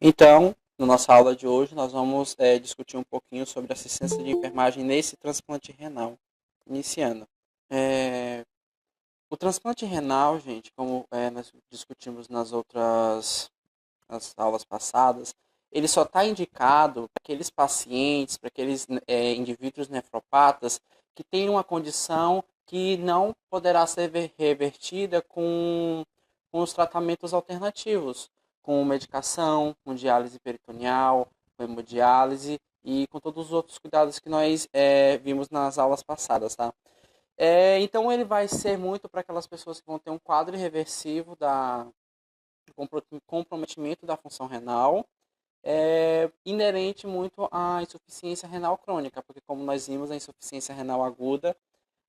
Então, na nossa aula de hoje, nós vamos discutir um pouquinho sobre assistência de enfermagem nesse transplante renal. Iniciando. É, o transplante renal, gente, como nós discutimos nas aulas passadas, ele só está indicado para aqueles pacientes, para aqueles indivíduos nefropatas que têm uma condição que não poderá ser revertida com os tratamentos alternativos, com medicação, com diálise peritoneal, com hemodiálise e com todos os outros cuidados que nós vimos nas aulas passadas, tá? Então ele vai ser muito para aquelas pessoas que vão ter um quadro irreversível comprometimento da função renal, inerente muito à insuficiência renal crônica, porque como nós vimos, a insuficiência renal aguda,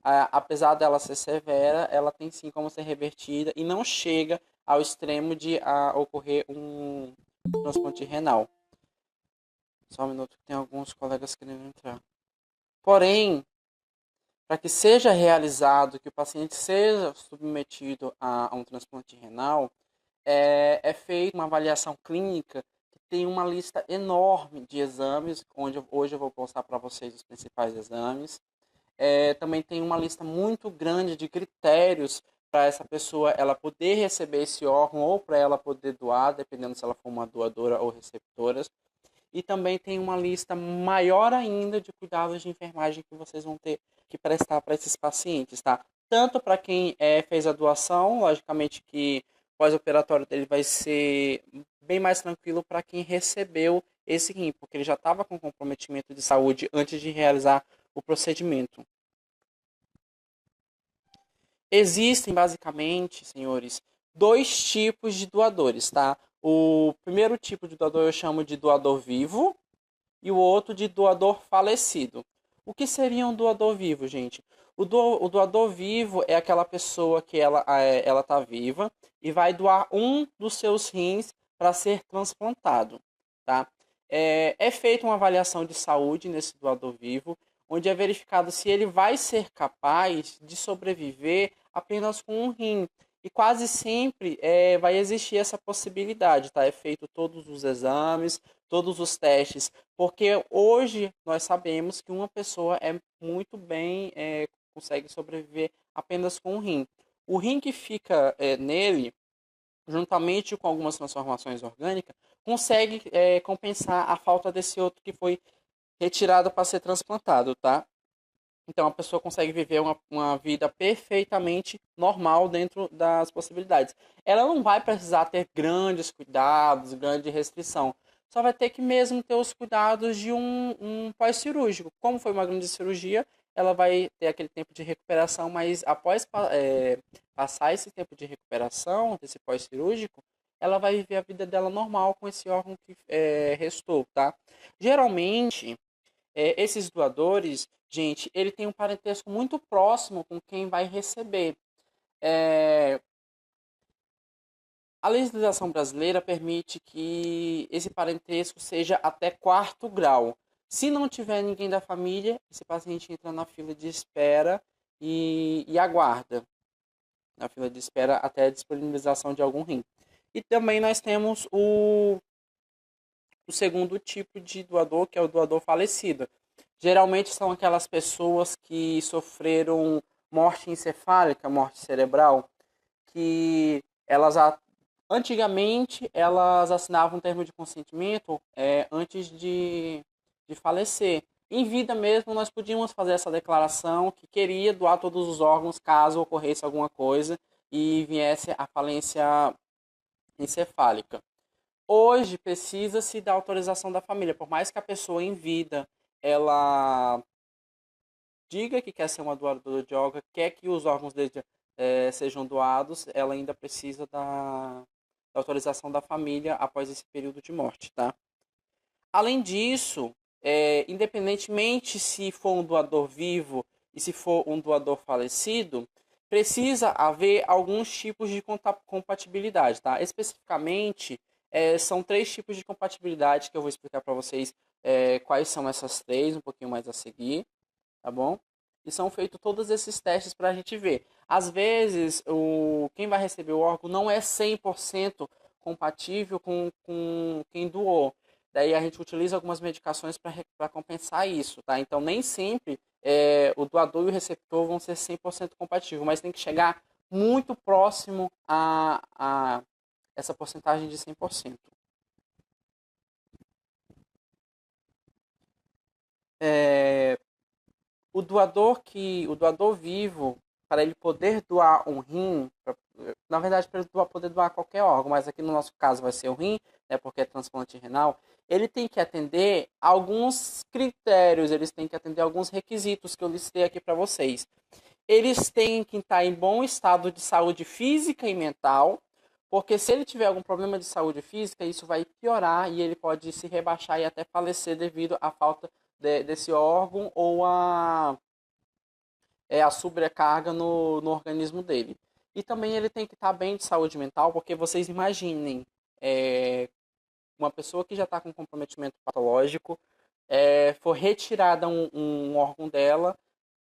apesar dela ser severa, ela tem sim como ser revertida e não chega ao extremo de ocorrer um transplante renal. Só um minuto que tem alguns colegas querendo entrar. Porém, para que seja realizado, que o paciente seja submetido a um transplante renal, é feita uma avaliação clínica que tem uma lista enorme de exames, onde hoje eu vou postar para vocês os principais exames. Também tem uma lista muito grande de critérios para essa pessoa ela poder receber esse órgão ou para ela poder doar, dependendo se ela for uma doadora ou receptora. E também tem uma lista maior ainda de cuidados de enfermagem que vocês vão ter que prestar para esses pacientes, tá? Tanto para quem fez a doação, logicamente que o pós-operatório dele vai ser bem mais tranquilo para quem recebeu esse rim, porque ele já estava com comprometimento de saúde antes de realizar o procedimento. Existem, basicamente, senhores, dois tipos de doadores, tá? O primeiro tipo de doador eu chamo de doador vivo e o outro de doador falecido. O que seria um doador vivo, gente? O doador vivo é aquela pessoa que ela tá viva e vai doar um dos seus rins para ser transplantado, tá? É feita uma avaliação de saúde nesse doador vivo, onde é verificado se ele vai ser capaz de sobreviver apenas com um rim. E quase sempre vai existir essa possibilidade, tá? É feito todos os exames, todos os testes, porque hoje nós sabemos que uma pessoa muito bem, consegue sobreviver apenas com um rim. O rim que fica nele, juntamente com algumas transformações orgânicas, consegue compensar a falta desse outro que foi retirado para ser transplantado, tá? Então a pessoa consegue viver uma vida perfeitamente normal dentro das possibilidades. Ela não vai precisar ter grandes cuidados, grande restrição. Só vai ter que mesmo ter os cuidados de um pós-cirúrgico. Como foi uma grande cirurgia, ela vai ter aquele tempo de recuperação, mas após passar esse tempo de recuperação, desse pós-cirúrgico, ela vai viver a vida dela normal com esse órgão que restou, tá? Geralmente, esses doadores, gente, ele tem um parentesco muito próximo com quem vai receber. É, a legislação brasileira permite que esse parentesco seja até quarto grau. Se não tiver ninguém da família, esse paciente entra na fila de espera e aguarda na fila de espera até a disponibilização de algum rim. E também nós temos o segundo tipo de doador, que é o doador falecido. Geralmente são aquelas pessoas que sofreram morte encefálica, morte cerebral, que antigamente elas assinavam um termo de consentimento antes de falecer. Em vida mesmo, nós podíamos fazer essa declaração que queria doar todos os órgãos caso ocorresse alguma coisa e viesse a falência encefálica. Hoje precisa-se da autorização da família, por mais que a pessoa em vida ela diga que quer ser uma doadora de órgãos, quer que os órgãos dele sejam doados, ela ainda precisa da autorização da família após esse período de morte, tá? Além disso, independentemente se for um doador vivo e se for um doador falecido, precisa haver alguns tipos de compatibilidade, tá? Especificamente, são três tipos de compatibilidade que eu vou explicar para vocês quais são essas três, um pouquinho mais a seguir, tá bom? E são feitos todos esses testes para a gente ver. Às vezes, quem vai receber o órgão não é 100% compatível com quem doou. Daí a gente utiliza algumas medicações para compensar isso, tá? Então nem sempre o doador e o receptor vão ser 100% compatíveis, mas tem que chegar muito próximo a essa porcentagem de 100%. É, o doador vivo, para ele poder doar um rim, na verdade, para ele poder doar qualquer órgão, mas aqui no nosso caso vai ser o rim, né, porque é transplante renal, ele tem que atender alguns critérios, eles têm que atender alguns requisitos que eu listei aqui para vocês. Eles têm que estar em bom estado de saúde física e mental, porque se ele tiver algum problema de saúde física, isso vai piorar e ele pode se rebaixar e até falecer devido à falta desse órgão ou a sobrecarga no organismo dele. E também ele tem que estar bem de saúde mental, porque vocês imaginem uma pessoa que já está com comprometimento patológico, for retirada um órgão dela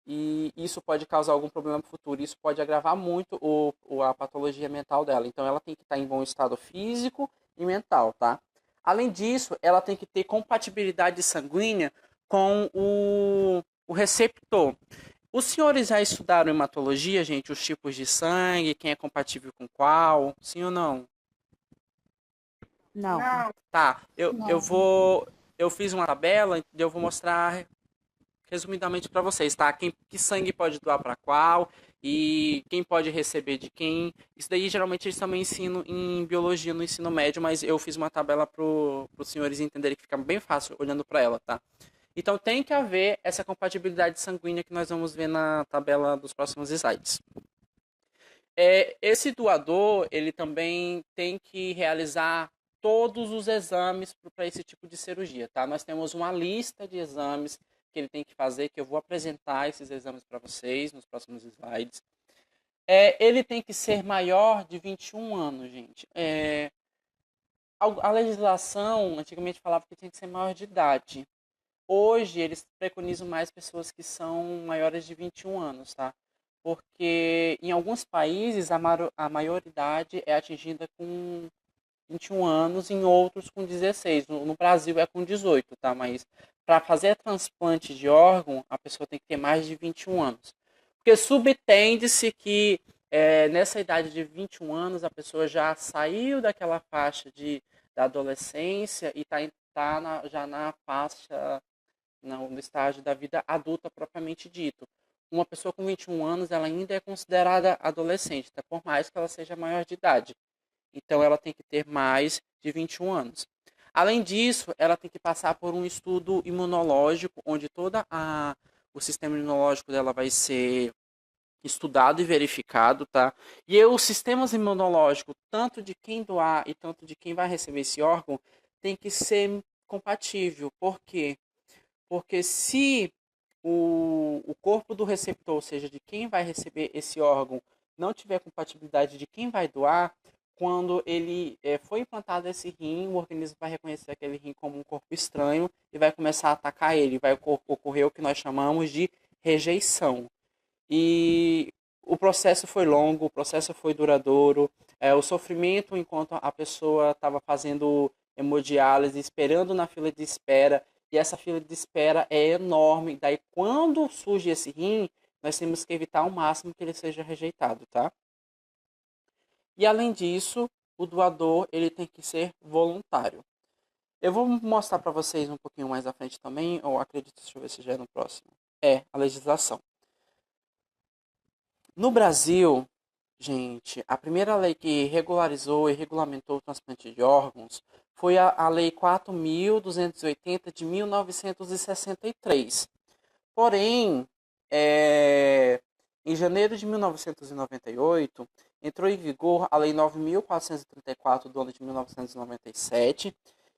e isso pode causar algum problema futuro. Isso pode agravar muito a patologia mental dela. Então ela tem que estar em bom estado físico e mental, tá? Além disso, ela tem que ter compatibilidade sanguínea com o receptor. Os senhores já estudaram hematologia, gente? Os tipos de sangue, quem é compatível com qual? Sim ou não? Não. Tá, Não. eu fiz uma tabela e eu vou mostrar resumidamente para vocês, tá? Que sangue pode doar para qual e quem pode receber de quem. Isso daí geralmente eles também ensinam em biologia no ensino médio, mas eu fiz uma tabela para os senhores entenderem que fica bem fácil olhando para ela, tá? Então tem que haver essa compatibilidade sanguínea que nós vamos ver na tabela dos próximos slides. Esse doador, ele também tem que realizar todos os exames para esse tipo de cirurgia, tá? Nós temos uma lista de exames que ele tem que fazer, que eu vou apresentar esses exames para vocês nos próximos slides. Ele tem que ser maior de 21 anos, gente. A legislação antigamente falava que tinha que ser maior de idade. Hoje, eles preconizam mais pessoas que são maiores de 21 anos, tá? Porque em alguns países a maioridade é atingida com 21 anos, em outros com 16. No Brasil é com 18, tá? Mas para fazer transplante de órgão, a pessoa tem que ter mais de 21 anos. Porque subtende-se que nessa idade de 21 anos a pessoa já saiu daquela faixa da adolescência e está já na faixa no estágio da vida adulta propriamente dito. Uma pessoa com 21 anos, ela ainda é considerada adolescente, tá? Por mais que ela seja maior de idade. Então, ela tem que ter mais de 21 anos. Além disso, ela tem que passar por um estudo imunológico, onde o sistema imunológico dela vai ser estudado e verificado, tá? E o sistema imunológico, tanto de quem doar e tanto de quem vai receber esse órgão, tem que ser compatível. Por quê? Porque se o corpo do receptor, ou seja, de quem vai receber esse órgão, não tiver compatibilidade de quem vai doar, quando ele foi implantado esse rim, o organismo vai reconhecer aquele rim como um corpo estranho e vai começar a atacar ele. Vai ocorrer o que nós chamamos de rejeição. E o processo foi longo, o processo foi duradouro, o sofrimento enquanto a pessoa estava fazendo hemodiálise, esperando na fila de espera, e essa fila de espera é enorme. Daí, quando surge esse rim, nós temos que evitar ao máximo que ele seja rejeitado, tá? E além disso, o doador ele tem que ser voluntário. Eu vou mostrar para vocês um pouquinho mais à frente também, ou acredito, deixa eu ver se já é no próximo. A legislação. No Brasil, gente, a primeira lei que regularizou e regulamentou o transplante de órgãos foi a Lei 4.280 de 1963. Porém, em janeiro de 1998, entrou em vigor a Lei 9.434 do ano de 1997,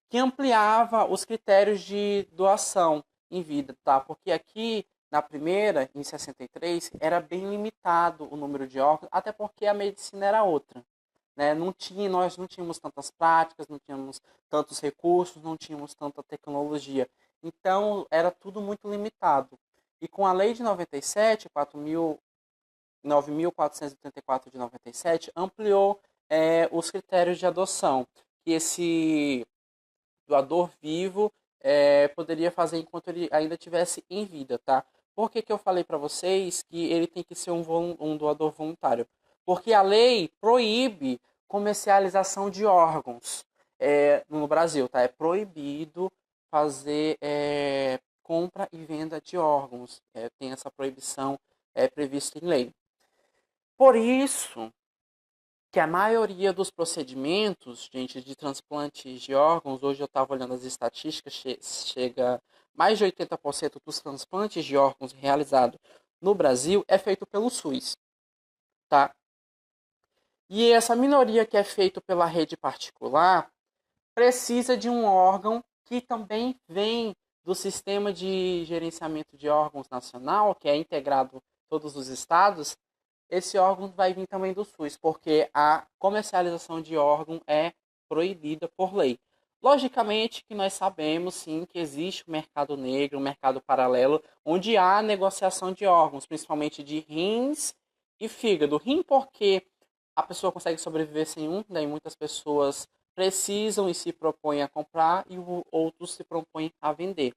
que ampliava os critérios de doação em vida, tá? Porque aqui na primeira, em 63, era bem limitado o número de órgãos, até porque a medicina era outra. Né? Nós não tínhamos tantas práticas, não tínhamos tantos recursos, não tínhamos tanta tecnologia. Então, era tudo muito limitado. E com a lei de 97, 9.434 de 97, ampliou os critérios de adoção que esse doador vivo poderia fazer enquanto ele ainda tivesse em vida, tá? Por que eu falei para vocês que ele tem que ser um doador voluntário? Porque a lei proíbe comercialização de órgãos no Brasil, tá? É proibido fazer compra e venda de órgãos. Tem essa proibição prevista em lei. Por isso que a maioria dos procedimentos, gente, de transplantes de órgãos, hoje eu estava olhando as estatísticas, chega mais de 80% dos transplantes de órgãos realizados no Brasil é feito pelo SUS, tá? E essa minoria que é feito pela rede particular precisa de um órgão que também vem do sistema de gerenciamento de órgãos nacional, que é integrado em todos os estados. Esse órgão vai vir também do SUS, porque a comercialização de órgão é proibida por lei. Logicamente que nós sabemos sim que existe o mercado negro, o mercado paralelo, onde há negociação de órgãos, principalmente de rins e fígado. Rim porque a pessoa consegue sobreviver sem um, daí muitas pessoas precisam e se propõem a comprar e outros se propõem a vender.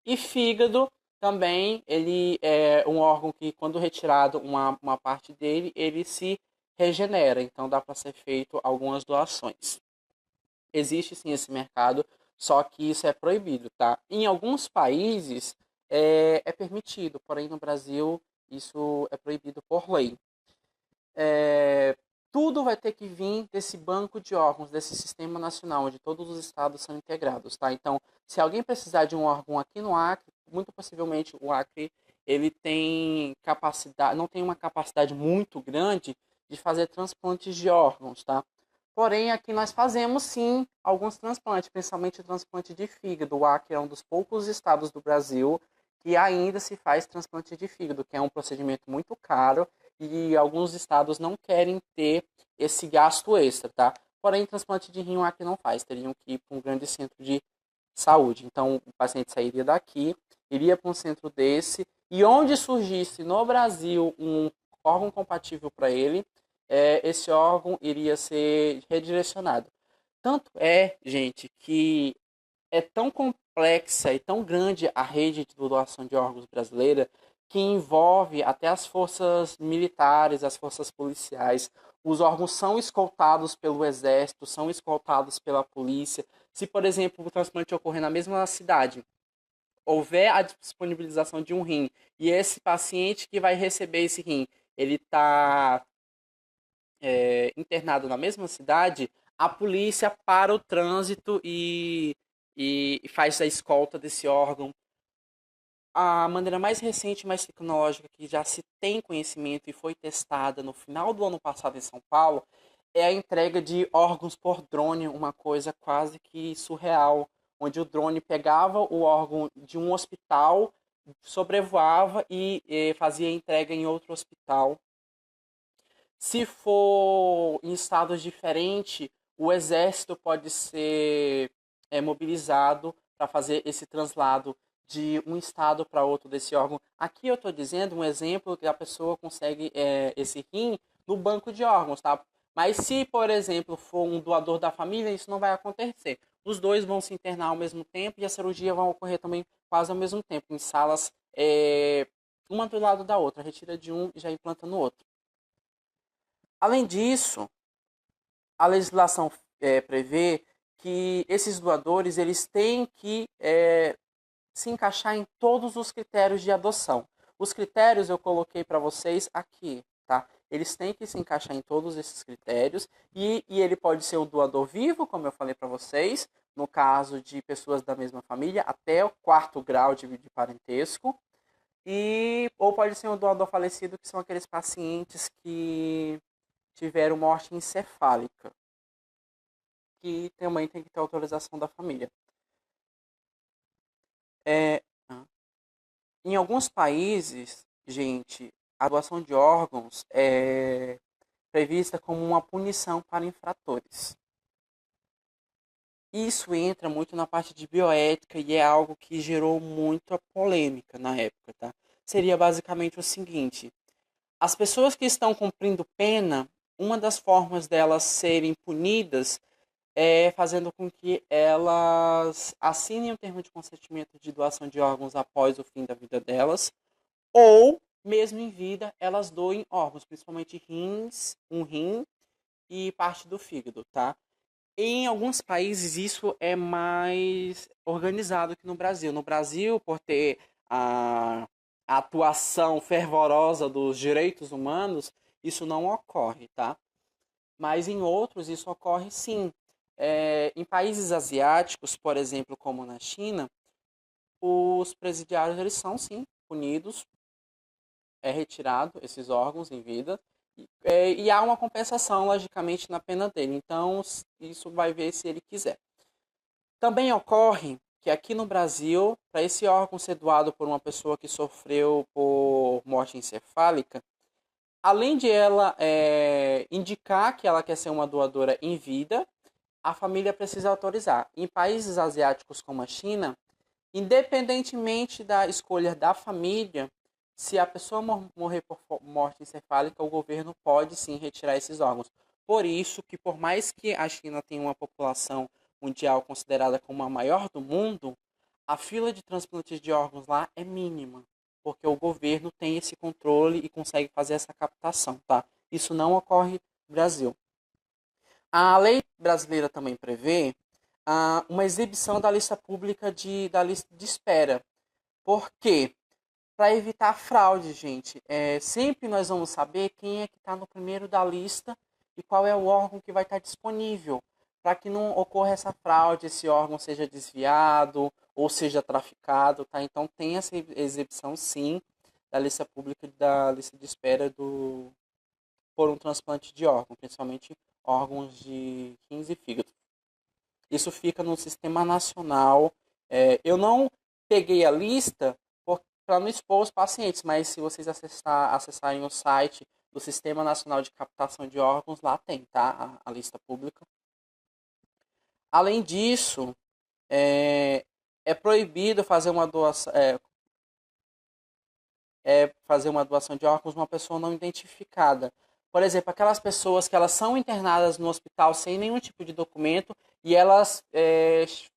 E fígado também, ele é um órgão que, quando retirado uma parte dele, ele se regenera. Então, dá para ser feito algumas doações. Existe sim esse mercado, só que isso é proibido, tá? Em alguns países é permitido, porém no Brasil isso é proibido por lei. Tudo vai ter que vir desse banco de órgãos, desse sistema nacional, onde todos os estados são integrados, tá? Então, se alguém precisar de um órgão aqui no Acre, muito possivelmente o Acre ele tem capacidade, não tem uma capacidade muito grande de fazer transplantes de órgãos, tá? Porém, aqui nós fazemos sim alguns transplantes, principalmente transplante de fígado. O Acre é um dos poucos estados do Brasil que ainda se faz transplante de fígado, que é um procedimento muito caro e alguns estados não querem ter esse gasto extra, tá? Porém, transplante de rim aqui não faz, teriam que ir para um grande centro de saúde. Então, o paciente sairia daqui, iria para um centro desse, e onde surgisse no Brasil um órgão compatível para ele, esse órgão iria ser redirecionado. Tanto é, gente, que é tão complexa e tão grande a rede de doação de órgãos brasileira que envolve até as forças militares, as forças policiais. Os órgãos são escoltados pelo exército, são escoltados pela polícia. Se, por exemplo, o transplante ocorrer na mesma cidade, houver a disponibilização de um rim e esse paciente que vai receber esse rim, ele está internado na mesma cidade, a polícia para o trânsito e faz a escolta desse órgão. A maneira mais recente, mais tecnológica que já se tem conhecimento e foi testada no final do ano passado em São Paulo é a entrega de órgãos por drone, uma coisa quase que surreal, onde o drone pegava o órgão de um hospital, sobrevoava e fazia a entrega em outro hospital. Se for em estados diferentes, o exército pode ser mobilizado para fazer esse translado de um estado para outro desse órgão. Aqui eu estou dizendo um exemplo que a pessoa consegue esse rim no banco de órgãos, tá? Mas se, por exemplo, for um doador da família, isso não vai acontecer. Os dois vão se internar ao mesmo tempo e a cirurgia vai ocorrer também quase ao mesmo tempo, em salas uma do lado da outra. Retira de um e já implanta no outro. Além disso, a legislação prevê que esses doadores eles têm que se encaixar em todos os critérios de adoção. Os critérios eu coloquei para vocês aqui, tá? Eles têm que se encaixar em todos esses critérios e ele pode ser o doador vivo, como eu falei para vocês, no caso de pessoas da mesma família, até o 4º grau de parentesco, ou pode ser um doador falecido, que são aqueles pacientes que tiveram morte encefálica, que também tem que ter autorização da família. É, em alguns países, gente, a doação de órgãos é prevista como uma punição para infratores. Isso entra muito na parte de bioética e é algo que gerou muita polêmica na época, tá? Seria basicamente o seguinte: as pessoas que estão cumprindo pena, uma das formas delas serem punidas é fazendo com que elas assinem o termo de consentimento de doação de órgãos após o fim da vida delas, ou, mesmo em vida, elas doem órgãos, principalmente rins, um rim e parte do fígado, tá? Em alguns países isso é mais organizado que no Brasil. No Brasil, por ter a atuação fervorosa dos direitos humanos, isso não ocorre, tá? Mas em outros isso ocorre sim. Em países asiáticos, por exemplo, como na China, os presidiários eles são sim punidos, é retirado esses órgãos em vida e há uma compensação logicamente na pena dele. Então isso vai ver se ele quiser. Também ocorre que aqui no Brasil, para esse órgão ser doado por uma pessoa que sofreu por morte encefálica, além de ela indicar que ela quer ser uma doadora em vida, a família precisa autorizar. Em países asiáticos como a China, independentemente da escolha da família, se a pessoa morrer por morte encefálica, o governo pode sim retirar esses órgãos. Por isso que, por mais que a China tenha uma população mundial considerada como a maior do mundo, a fila de transplantes de órgãos lá é mínima, porque o governo tem esse controle e consegue fazer essa captação, tá? Isso não ocorre no Brasil. A lei brasileira também prevê uma exibição da lista pública da lista de espera. Por quê? Para evitar fraude, gente. Sempre nós vamos saber quem é que está no primeiro da lista e qual é o órgão que vai estar disponível, para que não ocorra essa fraude, esse órgão seja desviado ou seja traficado, tá? Então tem essa exibição sim da lista pública da lista de espera por um transplante de órgão, principalmente órgãos de rins e fígado. Isso fica no Sistema Nacional. Eu não peguei a lista para não expor os pacientes, mas se vocês acessarem o site do Sistema Nacional de Captação de Órgãos, lá tem, tá? A lista pública. Além disso, é proibido fazer uma doação, fazer uma doação de órgãos uma pessoa não identificada. Por exemplo, aquelas pessoas que elas são internadas no hospital sem nenhum tipo de documento e elas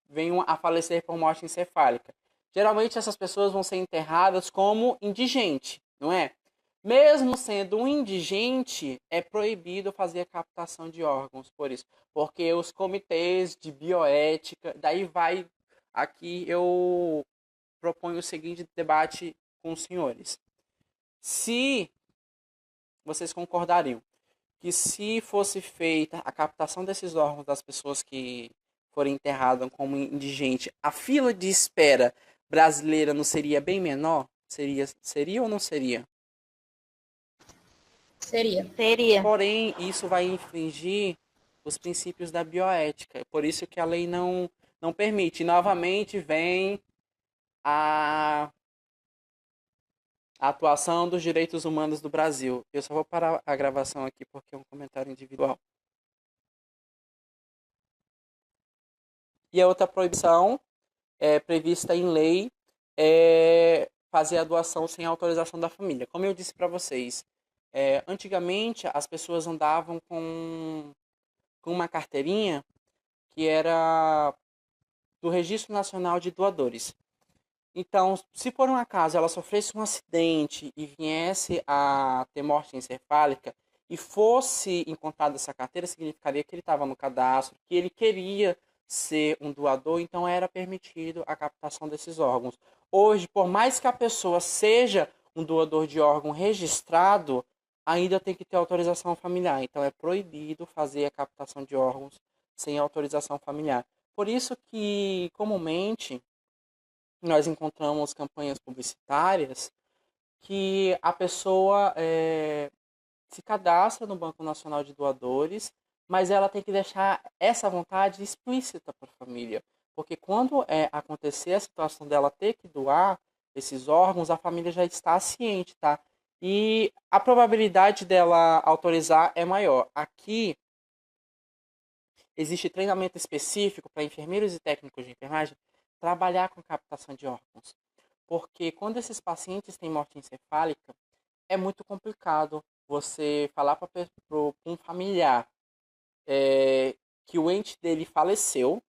venham a falecer por morte encefálica. Geralmente essas pessoas vão ser enterradas como indigente, não é? Mesmo sendo um indigente, é proibido fazer a captação de órgãos por isso. Porque os comitês de bioética, daí vai, aqui eu proponho o seguinte debate com os senhores. Se vocês concordariam que se fosse feita a captação desses órgãos das pessoas que forem enterradas como indigente, a fila de espera brasileira não seria bem menor? Seria ou não seria? Seria. Porém, isso vai infringir os princípios da bioética. Por isso que a lei não permite. E, novamente, vem a atuação dos direitos humanos do Brasil. Eu só vou parar a gravação aqui porque é um comentário individual. E a outra proibição prevista em lei é fazer a doação sem autorização da família. Como eu disse para vocês, antigamente as pessoas andavam com uma carteirinha que era do Registro Nacional de Doadores. Então, se por um acaso ela sofresse um acidente e viesse a ter morte encefálica e fosse encontrada essa carteira, significaria que ele estava no cadastro, que ele queria ser um doador, então era permitido a captação desses órgãos. Hoje, por mais que a pessoa seja um doador de órgão registrado, ainda tem que ter autorização familiar. Então é proibido fazer a captação de órgãos sem autorização familiar. Por isso que, comumente, nós encontramos campanhas publicitárias que a pessoa se cadastra no Banco Nacional de Doadores, mas ela tem que deixar essa vontade explícita para a família. Porque quando acontecer a situação dela ter que doar esses órgãos, a família já está ciente, tá? E a probabilidade dela autorizar é maior. Aqui existe treinamento específico para enfermeiros e técnicos de enfermagem trabalhar com captação de órgãos. Porque quando esses pacientes têm morte encefálica, é muito complicado. você falar para um familiar é, que o ente dele faleceu,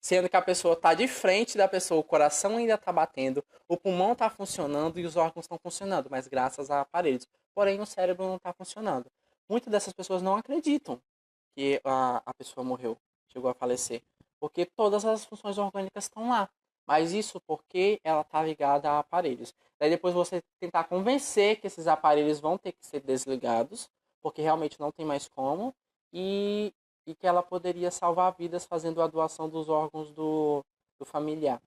sendo que a pessoa está de frente da pessoa, o coração ainda está batendo, o pulmão está funcionando e os órgãos estão funcionando, mas graças a aparelhos. Porém, o cérebro não está funcionando. Muitas dessas pessoas não acreditam que a pessoa morreu, chegou a falecer, porque todas as funções orgânicas estão lá. Mas isso porque ela está ligada a aparelhos. Daí depois você tentar convencer que esses aparelhos vão ter que ser desligados, porque realmente não tem mais como, e, e que ela poderia salvar vidas fazendo a doação dos órgãos do familiar.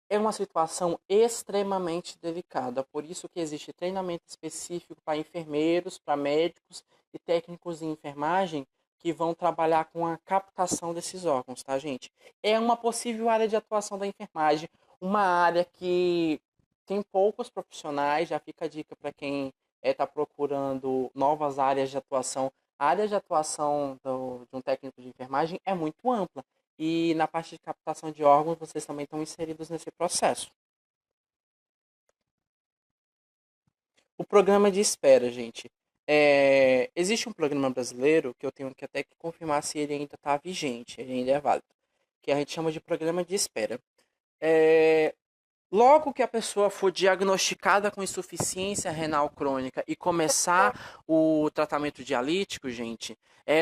É uma situação extremamente delicada, por isso que existe treinamento específico para enfermeiros, para médicos e técnicos de enfermagem que vão trabalhar com a captação desses órgãos, tá, gente? É uma possível área de atuação da enfermagem, uma área que tem poucos profissionais, já fica a dica para quem está procurando novas áreas de atuação. A área de atuação de um técnico de enfermagem é muito ampla. E na parte de captação de órgãos, vocês também estão inseridos nesse processo. O programa de espera, gente. Existe um programa brasileiro que eu tenho que até que confirmar se ele ainda está vigente, ele ainda é válido, que a gente chama de programa de espera. É, Logo que a pessoa for diagnosticada com insuficiência renal crônica e começar o tratamento dialítico, gente,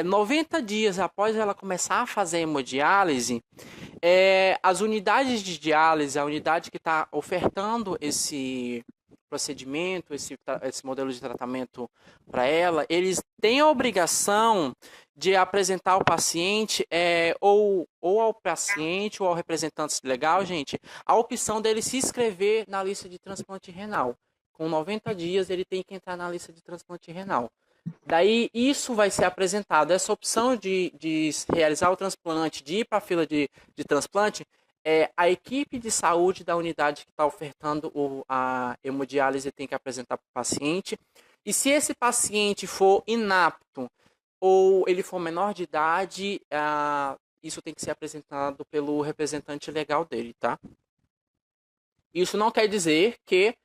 90 dias após ela começar a fazer hemodiálise, as unidades de diálise, a unidade que está ofertando esse procedimento, esse modelo de tratamento para ela, eles têm a obrigação de apresentar ao paciente, ou ao paciente ou ao representante legal, gente, a opção dele se inscrever na lista de transplante renal. Com 90 dias, ele tem que entrar na lista de transplante renal. Daí, isso vai ser apresentado. Essa opção de realizar o transplante, de ir para a fila de transplante, a equipe de saúde da unidade que está ofertando a hemodiálise tem que apresentar para o paciente. E se esse paciente for inapto ou ele for menor de idade, isso tem que ser apresentado pelo representante legal dele, tá? Isso não quer dizer que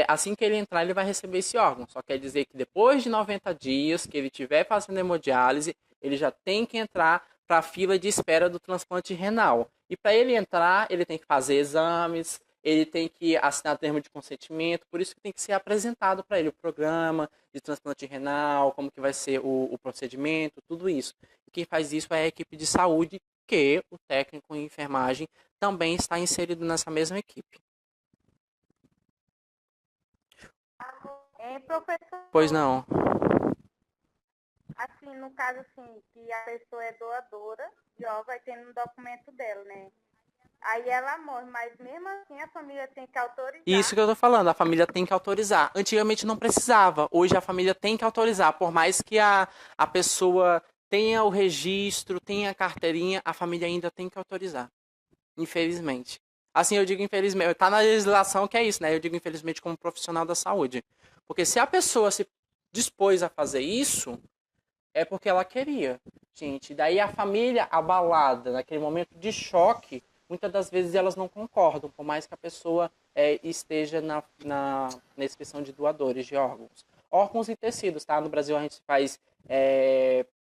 assim que ele entrar, ele vai receber esse órgão. Só quer dizer que depois de 90 dias que ele estiver fazendo hemodiálise, ele já tem que entrar para a fila de espera do transplante renal. E para ele entrar, ele tem que fazer exames, ele tem que assinar termo de consentimento, por isso que tem que ser apresentado para ele o programa de transplante renal, como que vai ser o procedimento, tudo isso. E quem faz isso é a equipe de saúde, que o técnico em enfermagem também está inserido nessa mesma equipe. Pois Professor, não. assim, no caso assim, que a pessoa é doadora de órgão, vai ter no documento dela, né? Aí ela morre, mas mesmo assim a família tem que Isso autorizar. que eu tô falando, a família tem que autorizar. Antigamente não precisava, hoje a família tem que autorizar. Por mais que a pessoa tenha o registro, tenha a carteirinha, a família ainda tem que autorizar. Infelizmente. Assim, eu digo infelizmente, tá na legislação que é isso, né? Eu digo infelizmente como profissional da saúde. Porque se a pessoa se dispôs a fazer isso, é porque ela queria, gente. Daí a família abalada, naquele momento de choque, muitas das vezes elas não concordam, por mais que a pessoa esteja na inscrição de doadores de órgãos. Órgãos e tecidos, tá? No Brasil a gente faz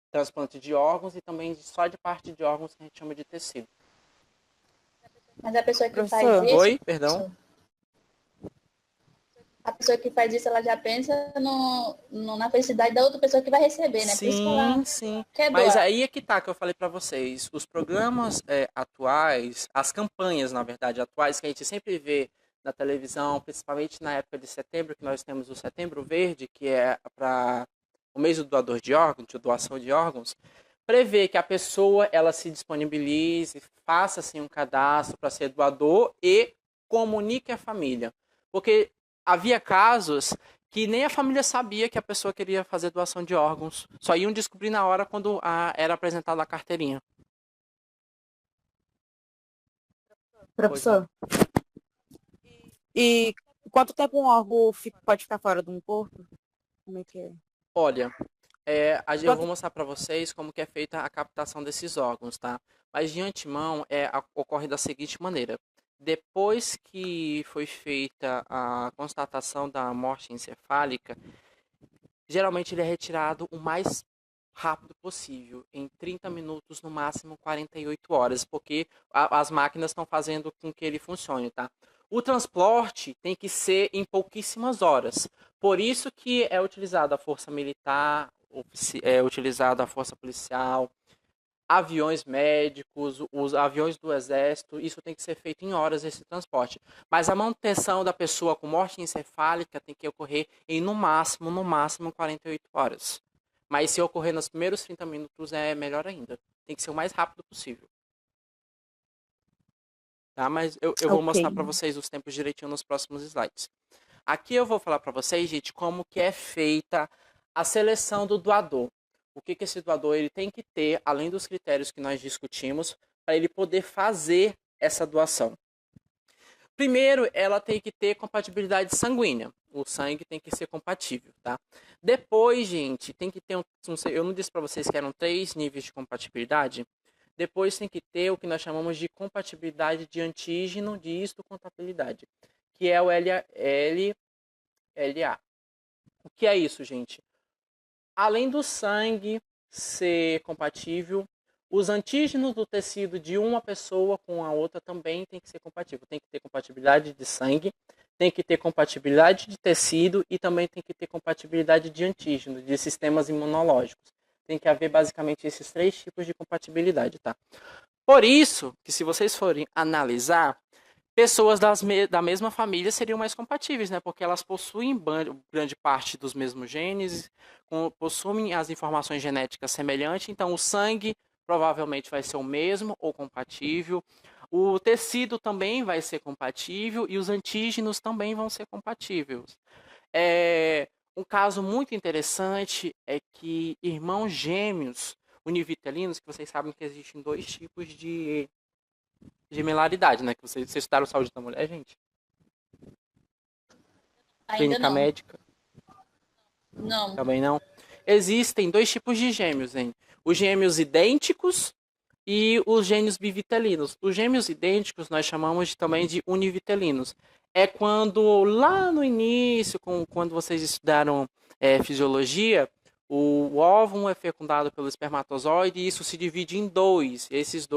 transplante de órgãos e também só de parte de órgãos que a gente chama de tecido. Mas a pessoa que faz Professor, isso, Oi, perdão? a pessoa que faz isso, ela já pensa na felicidade da outra pessoa que vai receber, né? Por isso que ela Sim, sim. quer Mas doar. aí é que tá que eu falei pra vocês. Os programas atuais, as campanhas, na verdade, atuais, que a gente sempre vê na televisão, principalmente na época de setembro, que nós temos o Setembro Verde, que é para o mês do doador de órgãos, de doação de órgãos, prevê que a pessoa ela se disponibilize, faça assim um cadastro para ser doador e comunique à família. Porque havia casos que nem a família sabia que a pessoa queria fazer doação de órgãos. Só iam descobrir na hora quando era apresentada a carteirinha. Pois não. professor, e quanto tempo um órgão pode ficar fora de um corpo? Como é que é? Olha, eu vou Quanto... mostrar para vocês como que é feita a captação desses órgãos, tá? Mas de antemão, ocorre da seguinte maneira. Depois que foi feita a constatação da morte encefálica, geralmente ele é retirado o mais rápido possível, em 30 minutos, no máximo 48 horas, porque as máquinas estão fazendo com que ele funcione, tá? O transporte tem que ser em pouquíssimas horas. Por isso que é utilizada a força militar, é utilizada a força policial, aviões médicos, os aviões do exército, isso tem que ser feito em horas, esse transporte. Mas a manutenção da pessoa com morte encefálica tem que ocorrer em no máximo 48 horas. Mas se ocorrer nos primeiros 30 minutos é melhor ainda. Tem que ser o mais rápido possível. Tá? Mas eu vou mostrar para vocês os tempos direitinho nos próximos slides. Aqui eu vou falar para vocês, gente, como que é feita a seleção do doador. O que esse doador ele tem que ter, além dos critérios que nós discutimos, para ele poder fazer essa doação. Primeiro, ela tem que ter compatibilidade sanguínea. O sangue tem que ser compatível, tá? Depois, gente, tem que ter eu não disse para vocês que eram 3 níveis de compatibilidade. Depois tem que ter o que nós chamamos de compatibilidade de antígeno de histocompatibilidade, que é o LA. O que é isso, gente? Além do sangue ser compatível, os antígenos do tecido de uma pessoa com a outra também tem que ser compatível. Tem que ter compatibilidade de sangue, tem que ter compatibilidade de tecido e também tem que ter compatibilidade de antígeno, de sistemas imunológicos. Tem que haver basicamente esses 3 tipos de compatibilidade, tá? Por isso, que se vocês forem analisar, pessoas da mesma família seriam mais compatíveis, né? Porque elas possuem grande parte dos mesmos genes, possuem as informações genéticas semelhantes, então o sangue provavelmente vai ser o mesmo ou compatível, o tecido também vai ser compatível e os antígenos também vão ser compatíveis. Um caso muito interessante é que irmãos gêmeos univitelinos, que vocês sabem que existem 2 tipos de gemelaridade, né? Que vocês estudaram saúde da mulher, gente? Ainda Clínica não. médica? Não. Também não. Existem 2 tipos de gêmeos, hein? Os gêmeos idênticos e os gêmeos bivitelinos. Os gêmeos idênticos nós chamamos também de univitelinos. É quando, lá no início, quando vocês estudaram fisiologia, o óvulo é fecundado pelo espermatozoide e isso se divide em 2. Esses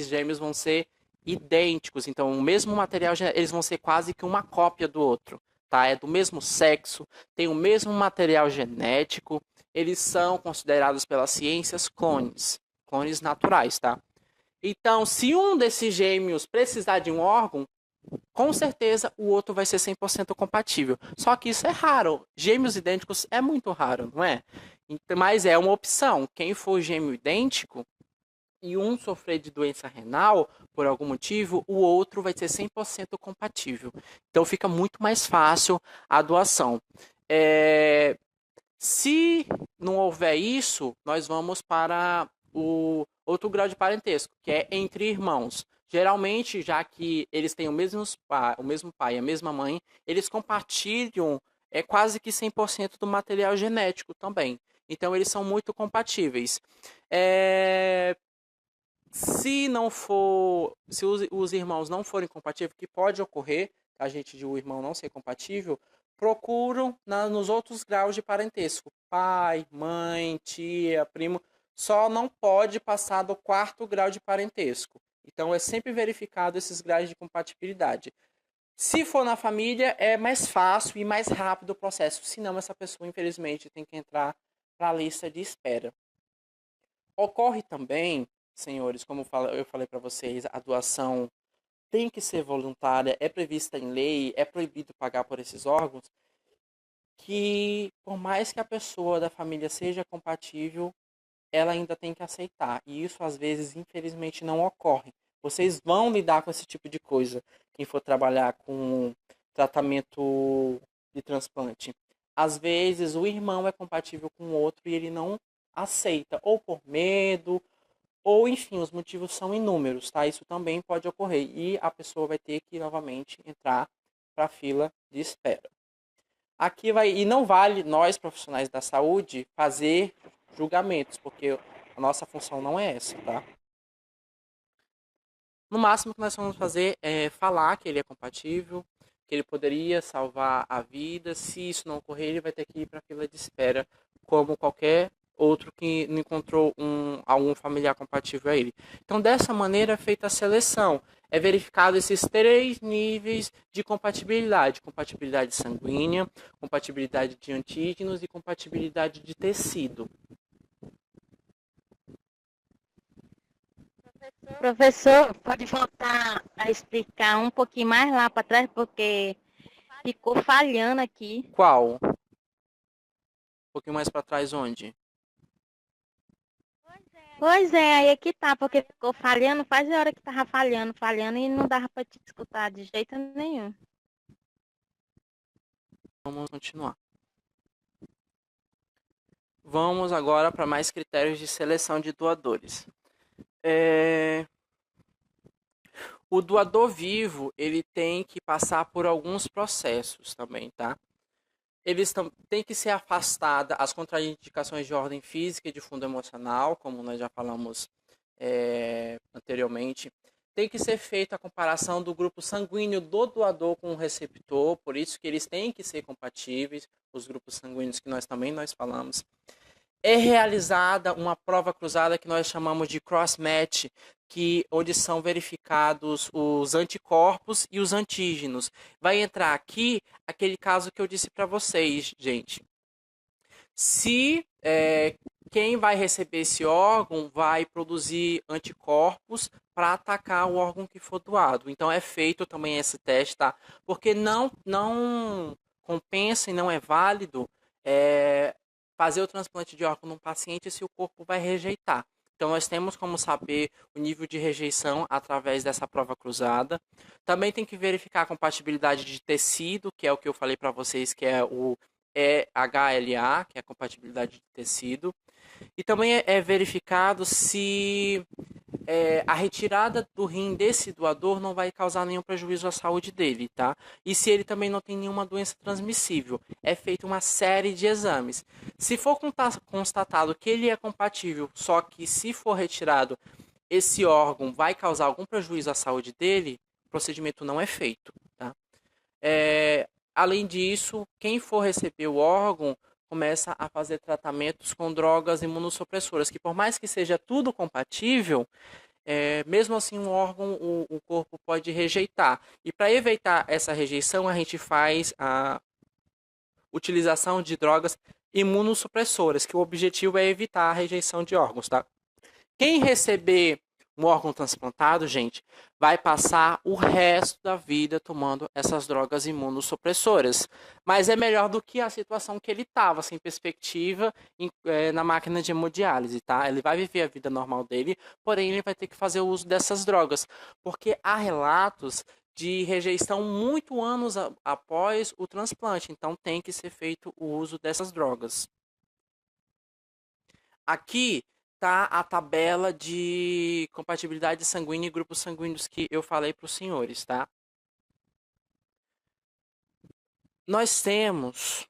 gêmeos vão ser idênticos. Então, o mesmo material, eles vão ser quase que uma cópia do outro. Tá? É do mesmo sexo, tem o mesmo material genético. Eles são considerados pelas ciências clones naturais, tá? Então, se um desses gêmeos precisar de um órgão, com certeza o outro vai ser 100% compatível. Só que isso é raro. Gêmeos idênticos é muito raro, não é? Mas é uma opção. Quem for gêmeo idêntico e um sofrer de doença renal, por algum motivo, o outro vai ser 100% compatível. Então, fica muito mais fácil a doação. Se não houver isso, nós vamos para o outro grau de parentesco, que é entre irmãos. Geralmente, já que eles têm o mesmo pai e a mesma mãe, eles compartilham quase que 100% do material genético também. Então, eles são muito compatíveis. Se os irmãos não forem compatíveis, que pode ocorrer, o irmão não ser compatível, procuram nos outros graus de parentesco. Pai, mãe, tia, primo. Só não pode passar do 4º grau de parentesco. Então, é sempre verificado esses graus de compatibilidade. Se for na família, é mais fácil e mais rápido o processo. Senão, essa pessoa, infelizmente, tem que entrar para a lista de espera. Ocorre também, senhores, como eu falei para vocês, a doação tem que ser voluntária, é prevista em lei, é proibido pagar por esses órgãos, que por mais que a pessoa da família seja compatível, ela ainda tem que aceitar. E isso, às vezes, infelizmente, não ocorre. Vocês vão lidar com esse tipo de coisa, quem for trabalhar com tratamento de transplante. Às vezes, o irmão é compatível com o outro e ele não aceita, ou por medo, ou, enfim, os motivos são inúmeros, tá? Isso também pode ocorrer. E a pessoa vai ter que, novamente, entrar para a fila de espera. E não vale nós, profissionais da saúde, fazer julgamentos, porque a nossa função não é essa, tá? No máximo que nós vamos fazer é falar que ele é compatível, que que ele poderia salvar a vida. Se isso não ocorrer, ele vai ter que ir para a fila de espera, como qualquer outro que não encontrou algum familiar compatível a ele. Então, dessa maneira é feita a seleção. É verificado esses 3 níveis de compatibilidade: compatibilidade sanguínea, compatibilidade de antígenos e compatibilidade de tecido. Professor, pode voltar a explicar um pouquinho mais lá para trás, porque ficou falhando aqui. Qual? Um pouquinho mais para trás, onde? Pois é, aí é que tá, porque ficou falhando, faz a hora que tava falhando e não dava para te escutar de jeito nenhum. Vamos continuar. Vamos agora para mais critérios de seleção de doadores. O doador vivo, ele tem que passar por alguns processos também, tá? Tem que ser afastada as contraindicações de ordem física e de fundo emocional, como nós já falamos anteriormente. Tem que ser feita a comparação do grupo sanguíneo do doador com o receptor, por isso que eles têm que ser compatíveis, os grupos sanguíneos que nós falamos. É realizada uma prova cruzada que nós chamamos de cross-match, onde são verificados os anticorpos e os antígenos. Vai entrar aqui aquele caso que eu disse para vocês, gente. Se quem vai receber esse órgão vai produzir anticorpos para atacar o órgão que for doado. Então é feito também esse teste, tá? Porque não compensa e não é válido fazer o transplante de órgão num paciente se o corpo vai rejeitar. Então, nós temos como saber o nível de rejeição através dessa prova cruzada. Também tem que verificar a compatibilidade de tecido, que é o que eu falei para vocês, que é o HLA, que é a compatibilidade de tecido. E também é verificado se a retirada do rim desse doador não vai causar nenhum prejuízo à saúde dele, tá? E se ele também não tem nenhuma doença transmissível. É feita uma série de exames. Se for constatado que ele é compatível, só que se for retirado esse órgão vai causar algum prejuízo à saúde dele, o procedimento não é feito, tá? Além disso, quem for receber o órgão começa a fazer tratamentos com drogas imunossupressoras, que por mais que seja tudo compatível, mesmo assim um órgão o corpo pode rejeitar. E para evitar essa rejeição, a gente faz a utilização de drogas imunossupressoras, que o objetivo é evitar a rejeição de órgãos, tá? Quem receber um órgão transplantado, gente, vai passar o resto da vida tomando essas drogas imunossupressoras. Mas é melhor do que a situação que ele estava, sem perspectiva, na máquina de hemodiálise, tá? Ele vai viver a vida normal dele, porém ele vai ter que fazer o uso dessas drogas, porque há relatos de rejeição muito anos após o transplante, então tem que ser feito o uso dessas drogas. Aqui tá a tabela de compatibilidade sanguínea e grupos sanguíneos que eu falei para os senhores, tá? Nós temos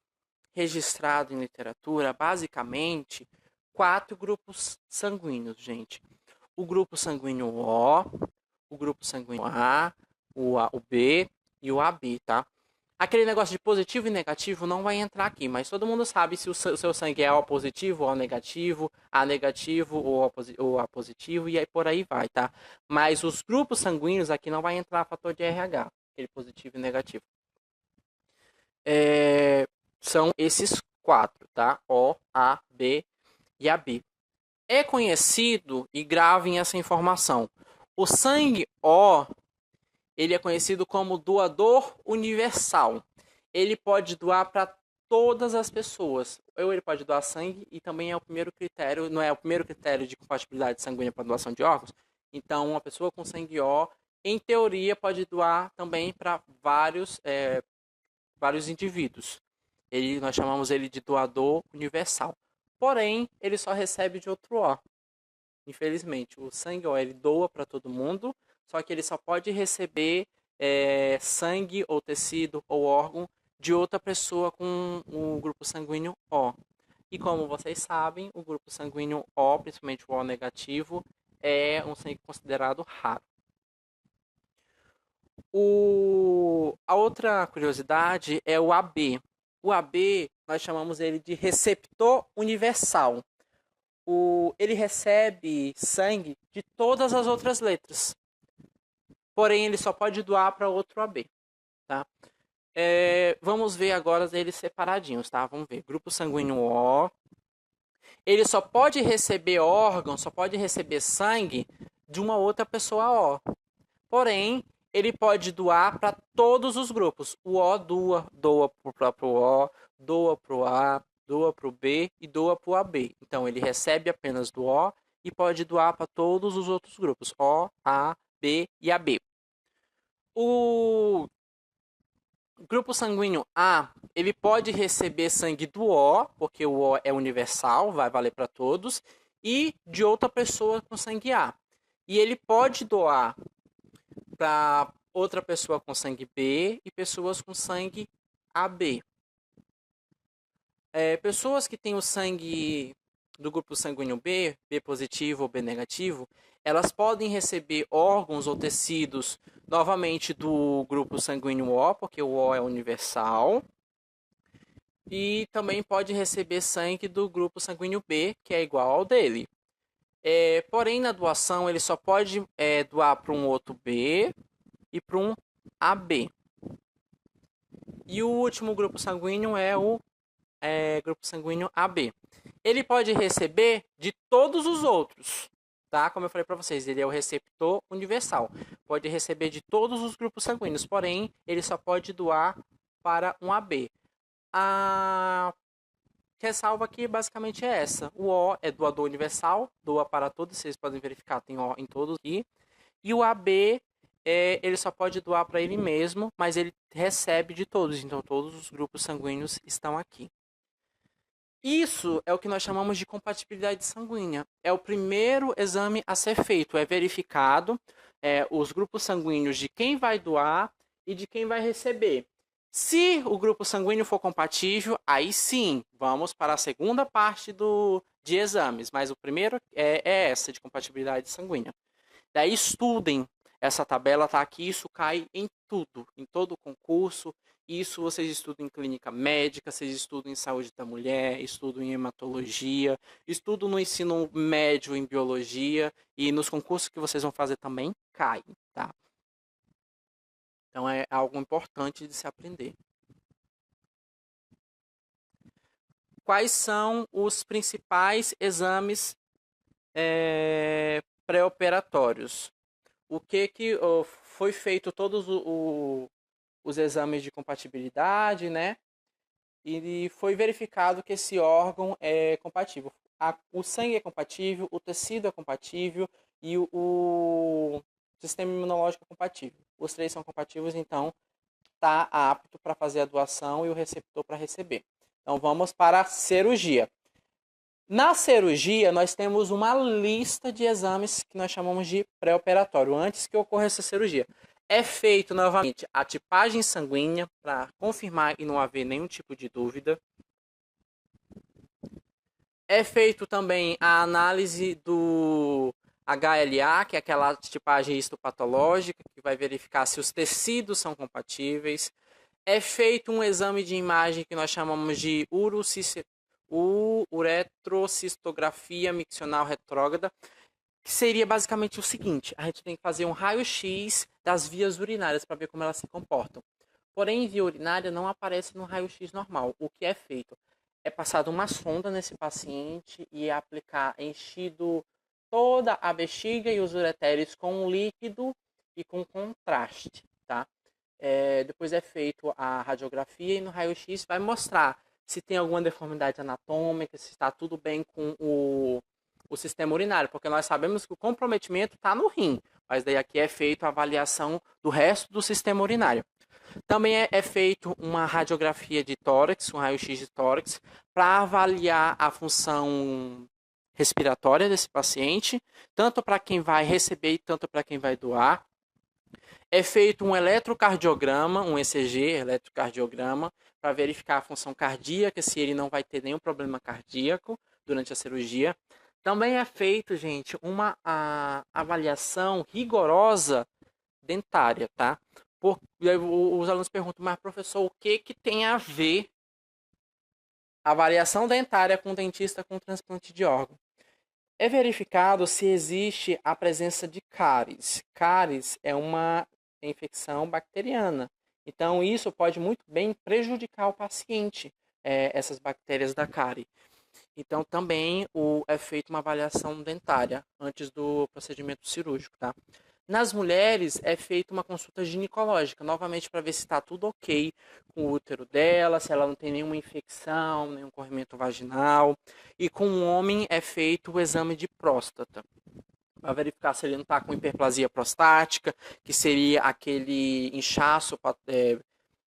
registrado em literatura, basicamente, 4 grupos sanguíneos, gente. O grupo sanguíneo O, o grupo sanguíneo A, o B e o AB, tá? Aquele negócio de positivo e negativo não vai entrar aqui, mas todo mundo sabe se o seu sangue é O positivo, O negativo, A negativo ou A positivo, e aí por aí vai, tá? Mas os grupos sanguíneos aqui não vai entrar fator de RH, aquele positivo e negativo. São esses 4, tá? O, A, B e AB. É conhecido, e gravem essa informação, o sangue O, ele é conhecido como doador universal. Ele pode doar para todas as pessoas. Ou ele pode doar sangue, e também é o primeiro critério, não é o primeiro critério de compatibilidade sanguínea para doação de órgãos. Então, uma pessoa com sangue O, em teoria, pode doar também para vários indivíduos. Nós chamamos ele de doador universal. Porém, ele só recebe de outro O. Infelizmente, o sangue O, ele doa para todo mundo, só que ele só pode receber sangue ou tecido ou órgão de outra pessoa com o grupo sanguíneo O. E como vocês sabem, o grupo sanguíneo O, principalmente o O negativo, é um sangue considerado raro. A outra curiosidade é o AB. O AB, nós chamamos ele de receptor universal. Ele recebe sangue de todas as outras letras. Porém, ele só pode doar para outro AB. Tá? Vamos ver agora eles separadinhos. Tá? Vamos ver. Grupo sanguíneo O. Ele só pode receber órgão, só pode receber sangue de uma outra pessoa O. Porém, ele pode doar para todos os grupos. O O doa para o próprio O, doa para o A, doa para o B e doa para o AB. Então, ele recebe apenas do O e pode doar para todos os outros grupos. O, A, B e AB. O grupo sanguíneo A, ele pode receber sangue do O, porque o O é universal, vai valer para todos, e de outra pessoa com sangue A. E ele pode doar para outra pessoa com sangue B e pessoas com sangue AB. Pessoas que têm o sangue do grupo sanguíneo B, B positivo ou B negativo, elas podem receber órgãos ou tecidos novamente do grupo sanguíneo O, porque o O é universal. E também pode receber sangue do grupo sanguíneo B, que é igual ao dele. Porém, na doação, ele só pode doar para um outro B e para um AB. E o último grupo sanguíneo é o grupo sanguíneo AB. Ele pode receber de todos os outros, tá? Como eu falei para vocês, ele é o receptor universal. Pode receber de todos os grupos sanguíneos, porém, ele só pode doar para um AB. A ressalva aqui basicamente é essa. O O é doador universal, doa para todos, vocês podem verificar, tem O em todos aqui. E o AB, ele só pode doar para ele mesmo, mas ele recebe de todos, então todos os grupos sanguíneos estão aqui. Isso é o que nós chamamos de compatibilidade sanguínea. É o primeiro exame a ser feito, é verificado os grupos sanguíneos de quem vai doar e de quem vai receber. Se o grupo sanguíneo for compatível, aí sim, vamos para a segunda parte de exames. Mas o primeiro é essa, de compatibilidade sanguínea. Daí estudem essa tabela, tá aqui, isso cai em tudo, em todo concurso. Isso vocês estudam em clínica médica, vocês estudam em saúde da mulher, estudam em hematologia, estudam no ensino médio em biologia e nos concursos que vocês vão fazer também cai, tá? Então é algo importante de se aprender. Quais são os principais exames pré-operatórios? O que foi feito todos os exames de compatibilidade, né? E foi verificado que esse órgão é compatível. O sangue é compatível, o tecido é compatível e o sistema imunológico é compatível. Os três são compatíveis, então está apto para fazer a doação e o receptor para receber. Então vamos para a cirurgia. Na cirurgia, nós temos uma lista de exames que nós chamamos de pré-operatório, antes que ocorra essa cirurgia. É feito novamente a tipagem sanguínea para confirmar e não haver nenhum tipo de dúvida. É feito também a análise do HLA, que é aquela tipagem histopatológica, que vai verificar se os tecidos são compatíveis. É feito um exame de imagem que nós chamamos de uretrocistografia miccional retrógrada, que seria basicamente o seguinte: a gente tem que fazer um raio-x das vias urinárias para ver como elas se comportam. Porém, via urinária não aparece no raio-x normal. O que é feito? É passado uma sonda nesse paciente e é enchido toda a bexiga e os ureteres com um líquido e com contraste, tá? Depois é feito a radiografia e no raio-x vai mostrar se tem alguma deformidade anatômica, se está tudo bem com o sistema urinário, porque nós sabemos que o comprometimento está no rim, mas daí aqui é feito a avaliação do resto do sistema urinário. Também é feito uma radiografia de tórax, um raio-x de tórax, para avaliar a função respiratória desse paciente, tanto para quem vai receber e tanto para quem vai doar. É feito um eletrocardiograma, um ECG, eletrocardiograma, para verificar a função cardíaca, se ele não vai ter nenhum problema cardíaco durante a cirurgia. Também é feito, gente, uma avaliação rigorosa dentária, tá? E aí os alunos perguntam, mas professor, o que tem a ver a variação dentária com o dentista com transplante de órgão? É verificado se existe a presença de cáries. Cáries é uma infecção bacteriana. Então, isso pode muito bem prejudicar o paciente, essas bactérias da cárie. Então, também é feita uma avaliação dentária antes do procedimento cirúrgico, tá? Nas mulheres, é feita uma consulta ginecológica, novamente para ver se está tudo ok com o útero dela, se ela não tem nenhuma infecção, nenhum corrimento vaginal. E com o homem é feito o exame de próstata, para verificar se ele não está com hiperplasia prostática, que seria aquele inchaço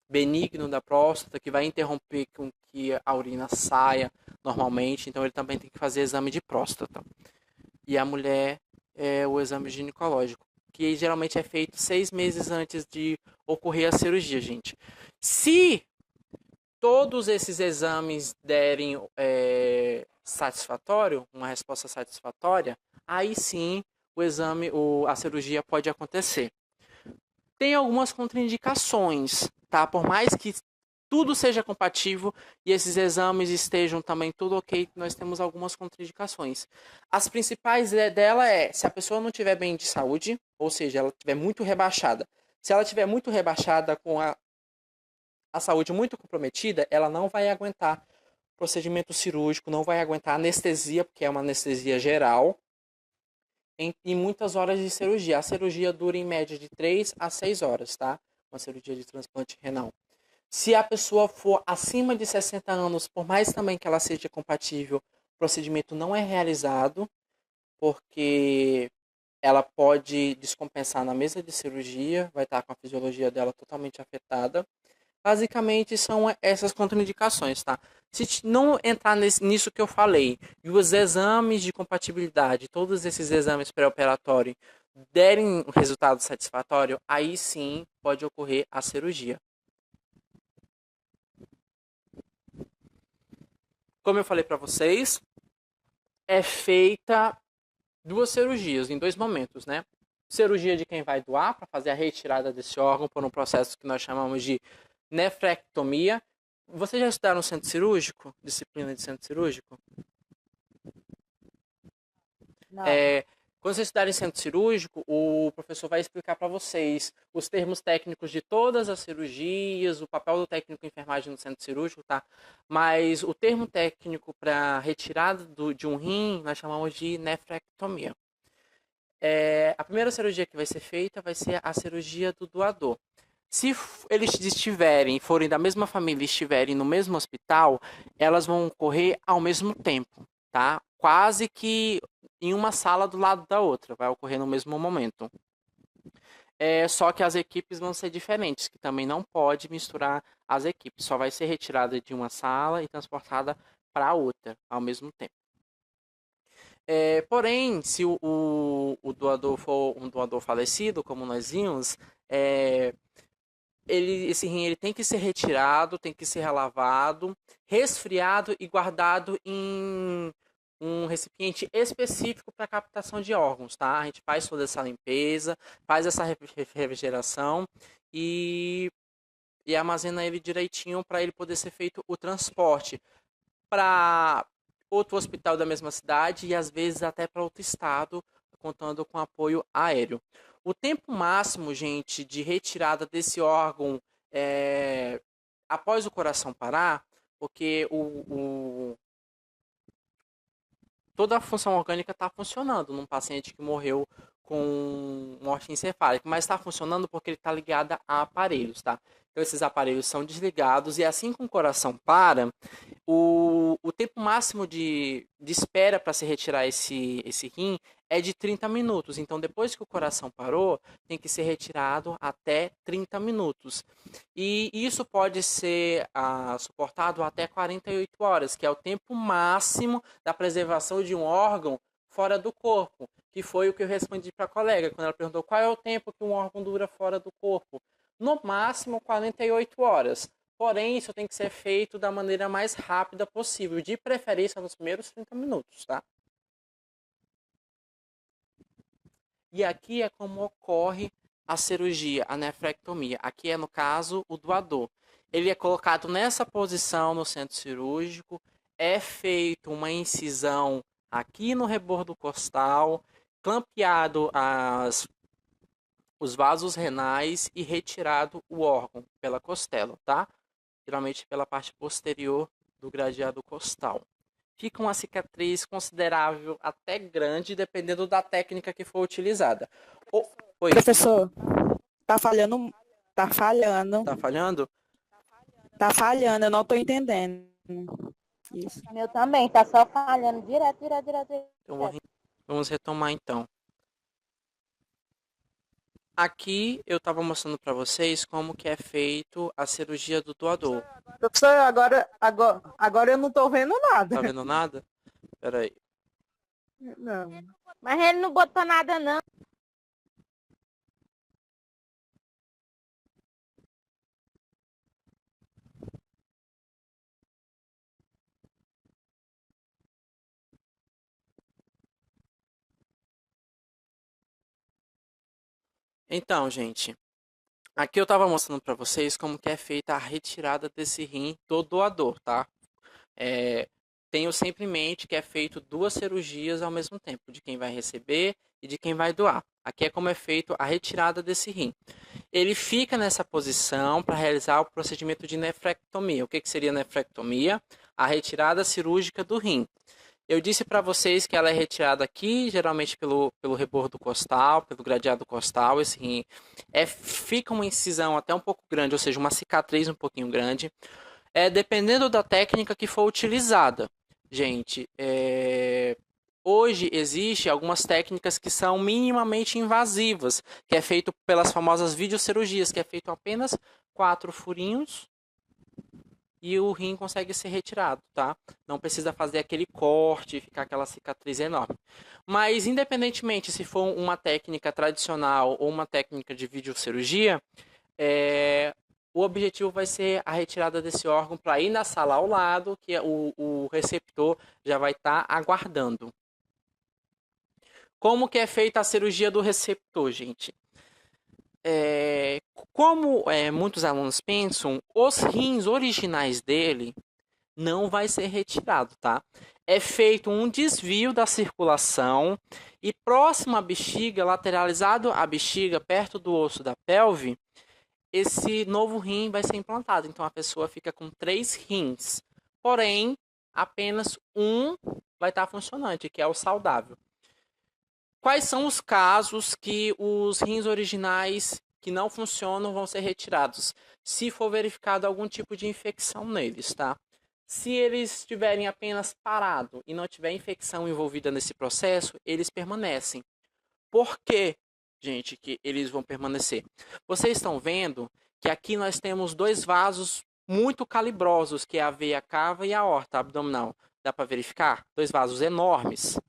benigno da próstata, que vai interromper com que a urina saia normalmente. Então, ele também tem que fazer exame de próstata. E a mulher o exame ginecológico, que geralmente é feito 6 meses antes de ocorrer a cirurgia, gente. Se todos esses exames derem satisfatório, uma resposta satisfatória, aí sim a cirurgia pode acontecer. Tem algumas contraindicações, tá? Por mais que tudo seja compatível e esses exames estejam também tudo ok, nós temos algumas contraindicações. As principais dela se a pessoa não estiver bem de saúde, ou seja, ela estiver muito rebaixada. Se ela estiver muito rebaixada com a saúde muito comprometida, ela não vai aguentar procedimento cirúrgico, não vai aguentar anestesia, porque é uma anestesia geral, em muitas horas de cirurgia. A cirurgia dura em média de 3 a 6 horas, tá? Uma cirurgia de transplante renal. Se a pessoa for acima de 60 anos, por mais também que ela seja compatível, o procedimento não é realizado, porque ela pode descompensar na mesa de cirurgia, vai estar com a fisiologia dela totalmente afetada. Basicamente, são essas contraindicações, tá? Se não entrar nisso que eu falei, e os exames de compatibilidade, todos esses exames pré-operatórios, derem um resultado satisfatório, aí sim pode ocorrer a cirurgia. Como eu falei para vocês, é feita 2 cirurgias em 2 momentos, né? Cirurgia de quem vai doar para fazer a retirada desse órgão por um processo que nós chamamos de nefrectomia. Vocês já estudaram centro cirúrgico? Disciplina de centro cirúrgico? Não. Quando vocês estudarem centro cirúrgico, o professor vai explicar para vocês os termos técnicos de todas as cirurgias, o papel do técnico de enfermagem no centro cirúrgico, tá? Mas o termo técnico para retirada de um rim, nós chamamos de nefrectomia. A primeira cirurgia que vai ser feita vai ser a cirurgia do doador. Se eles forem da mesma família e estiverem no mesmo hospital, elas vão ocorrer ao mesmo tempo, tá? Quase que em uma sala do lado da outra, vai ocorrer no mesmo momento. Só que as equipes vão ser diferentes, que também não pode misturar as equipes. Só vai ser retirada de uma sala e transportada para outra ao mesmo tempo. Porém, se o doador for um doador falecido, como nós vimos, esse rim ele tem que ser retirado, tem que ser relavado, resfriado e guardado em um recipiente específico para captação de órgãos, tá? A gente faz toda essa limpeza, faz essa refrigeração e armazena ele direitinho para ele poder ser feito o transporte para outro hospital da mesma cidade e às vezes até para outro estado, contando com apoio aéreo. O tempo máximo, gente, de retirada desse órgão após o coração parar, porque toda a função orgânica está funcionando num paciente que morreu com morte encefálica, mas está funcionando porque ele está ligado a aparelhos, tá? Então esses aparelhos são desligados e assim que o coração para, o tempo máximo de espera para se retirar esse rim é de 30 minutos. Então depois que o coração parou, tem que ser retirado até 30 minutos. E isso pode ser suportado até 48 horas, que é o tempo máximo da preservação de um órgão fora do corpo, que foi o que eu respondi para a colega, quando ela perguntou qual é o tempo que um órgão dura fora do corpo. No máximo 48 horas. Porém, isso tem que ser feito da maneira mais rápida possível, de preferência nos primeiros 30 minutos, tá? E aqui é como ocorre a cirurgia, a nefrectomia? Aqui é, no caso, o doador. Ele é colocado nessa posição no centro cirúrgico, é feito uma incisão aqui no rebordo costal, clampeado os vasos renais e retirado o órgão pela costela, tá? Geralmente pela parte posterior do gradeado costal. Fica uma cicatriz considerável, até grande, dependendo da técnica que for utilizada. Oi. Professor, tá falhando. Tá falhando. Tá falhando? Tá falhando, eu não tô entendendo. Isso. Meu também, tá só falhando direto. Então, vamos retomar então. Aqui eu estava mostrando para vocês como que é feito a cirurgia do doador. Professor, agora eu não tô vendo nada. Tá vendo nada? Peraí. Não. Mas ele não botou nada, não. Então, gente, aqui eu estava mostrando para vocês como que é feita a retirada desse rim do doador, tá? Tenho sempre em mente que é feito 2 cirurgias ao mesmo tempo, de quem vai receber e de quem vai doar. Aqui é como é feito a retirada desse rim. Ele fica nessa posição para realizar o procedimento de nefrectomia. O que seria nefrectomia? A retirada cirúrgica do rim. Eu disse para vocês que ela é retirada aqui, geralmente pelo rebordo costal, pelo gradeado costal. Esse rim fica uma incisão até um pouco grande, ou seja, uma cicatriz um pouquinho grande. Dependendo da técnica que for utilizada. Gente, hoje existe algumas técnicas que são minimamente invasivas, que é feito pelas famosas videocirurgias, que é feito apenas 4 furinhos e o rim consegue ser retirado, tá? Não precisa fazer aquele corte e ficar aquela cicatriz enorme. Mas, independentemente se for uma técnica tradicional ou uma técnica de videocirurgia, o objetivo vai ser a retirada desse órgão para ir na sala ao lado, que o receptor já vai estar aguardando. Como que é feita a cirurgia do receptor, gente? Como muitos alunos pensam, os rins originais dele não vai ser retirado, tá? É feito um desvio da circulação e próximo à bexiga, lateralizado à bexiga, perto do osso da pelve, esse novo rim vai ser implantado. Então, a pessoa fica com 3 rins. Porém, apenas um vai estar funcionante, que é o saudável. Quais são os casos que os rins originais que não funcionam vão ser retirados? Se for verificado algum tipo de infecção neles, tá? Se eles estiverem apenas parado e não tiver infecção envolvida nesse processo, eles permanecem. Por quê, gente, que eles vão permanecer? Vocês estão vendo que aqui nós temos 2 vasos muito calibrosos, que é a veia cava e a aorta abdominal. Dá para verificar? 2 vasos enormes.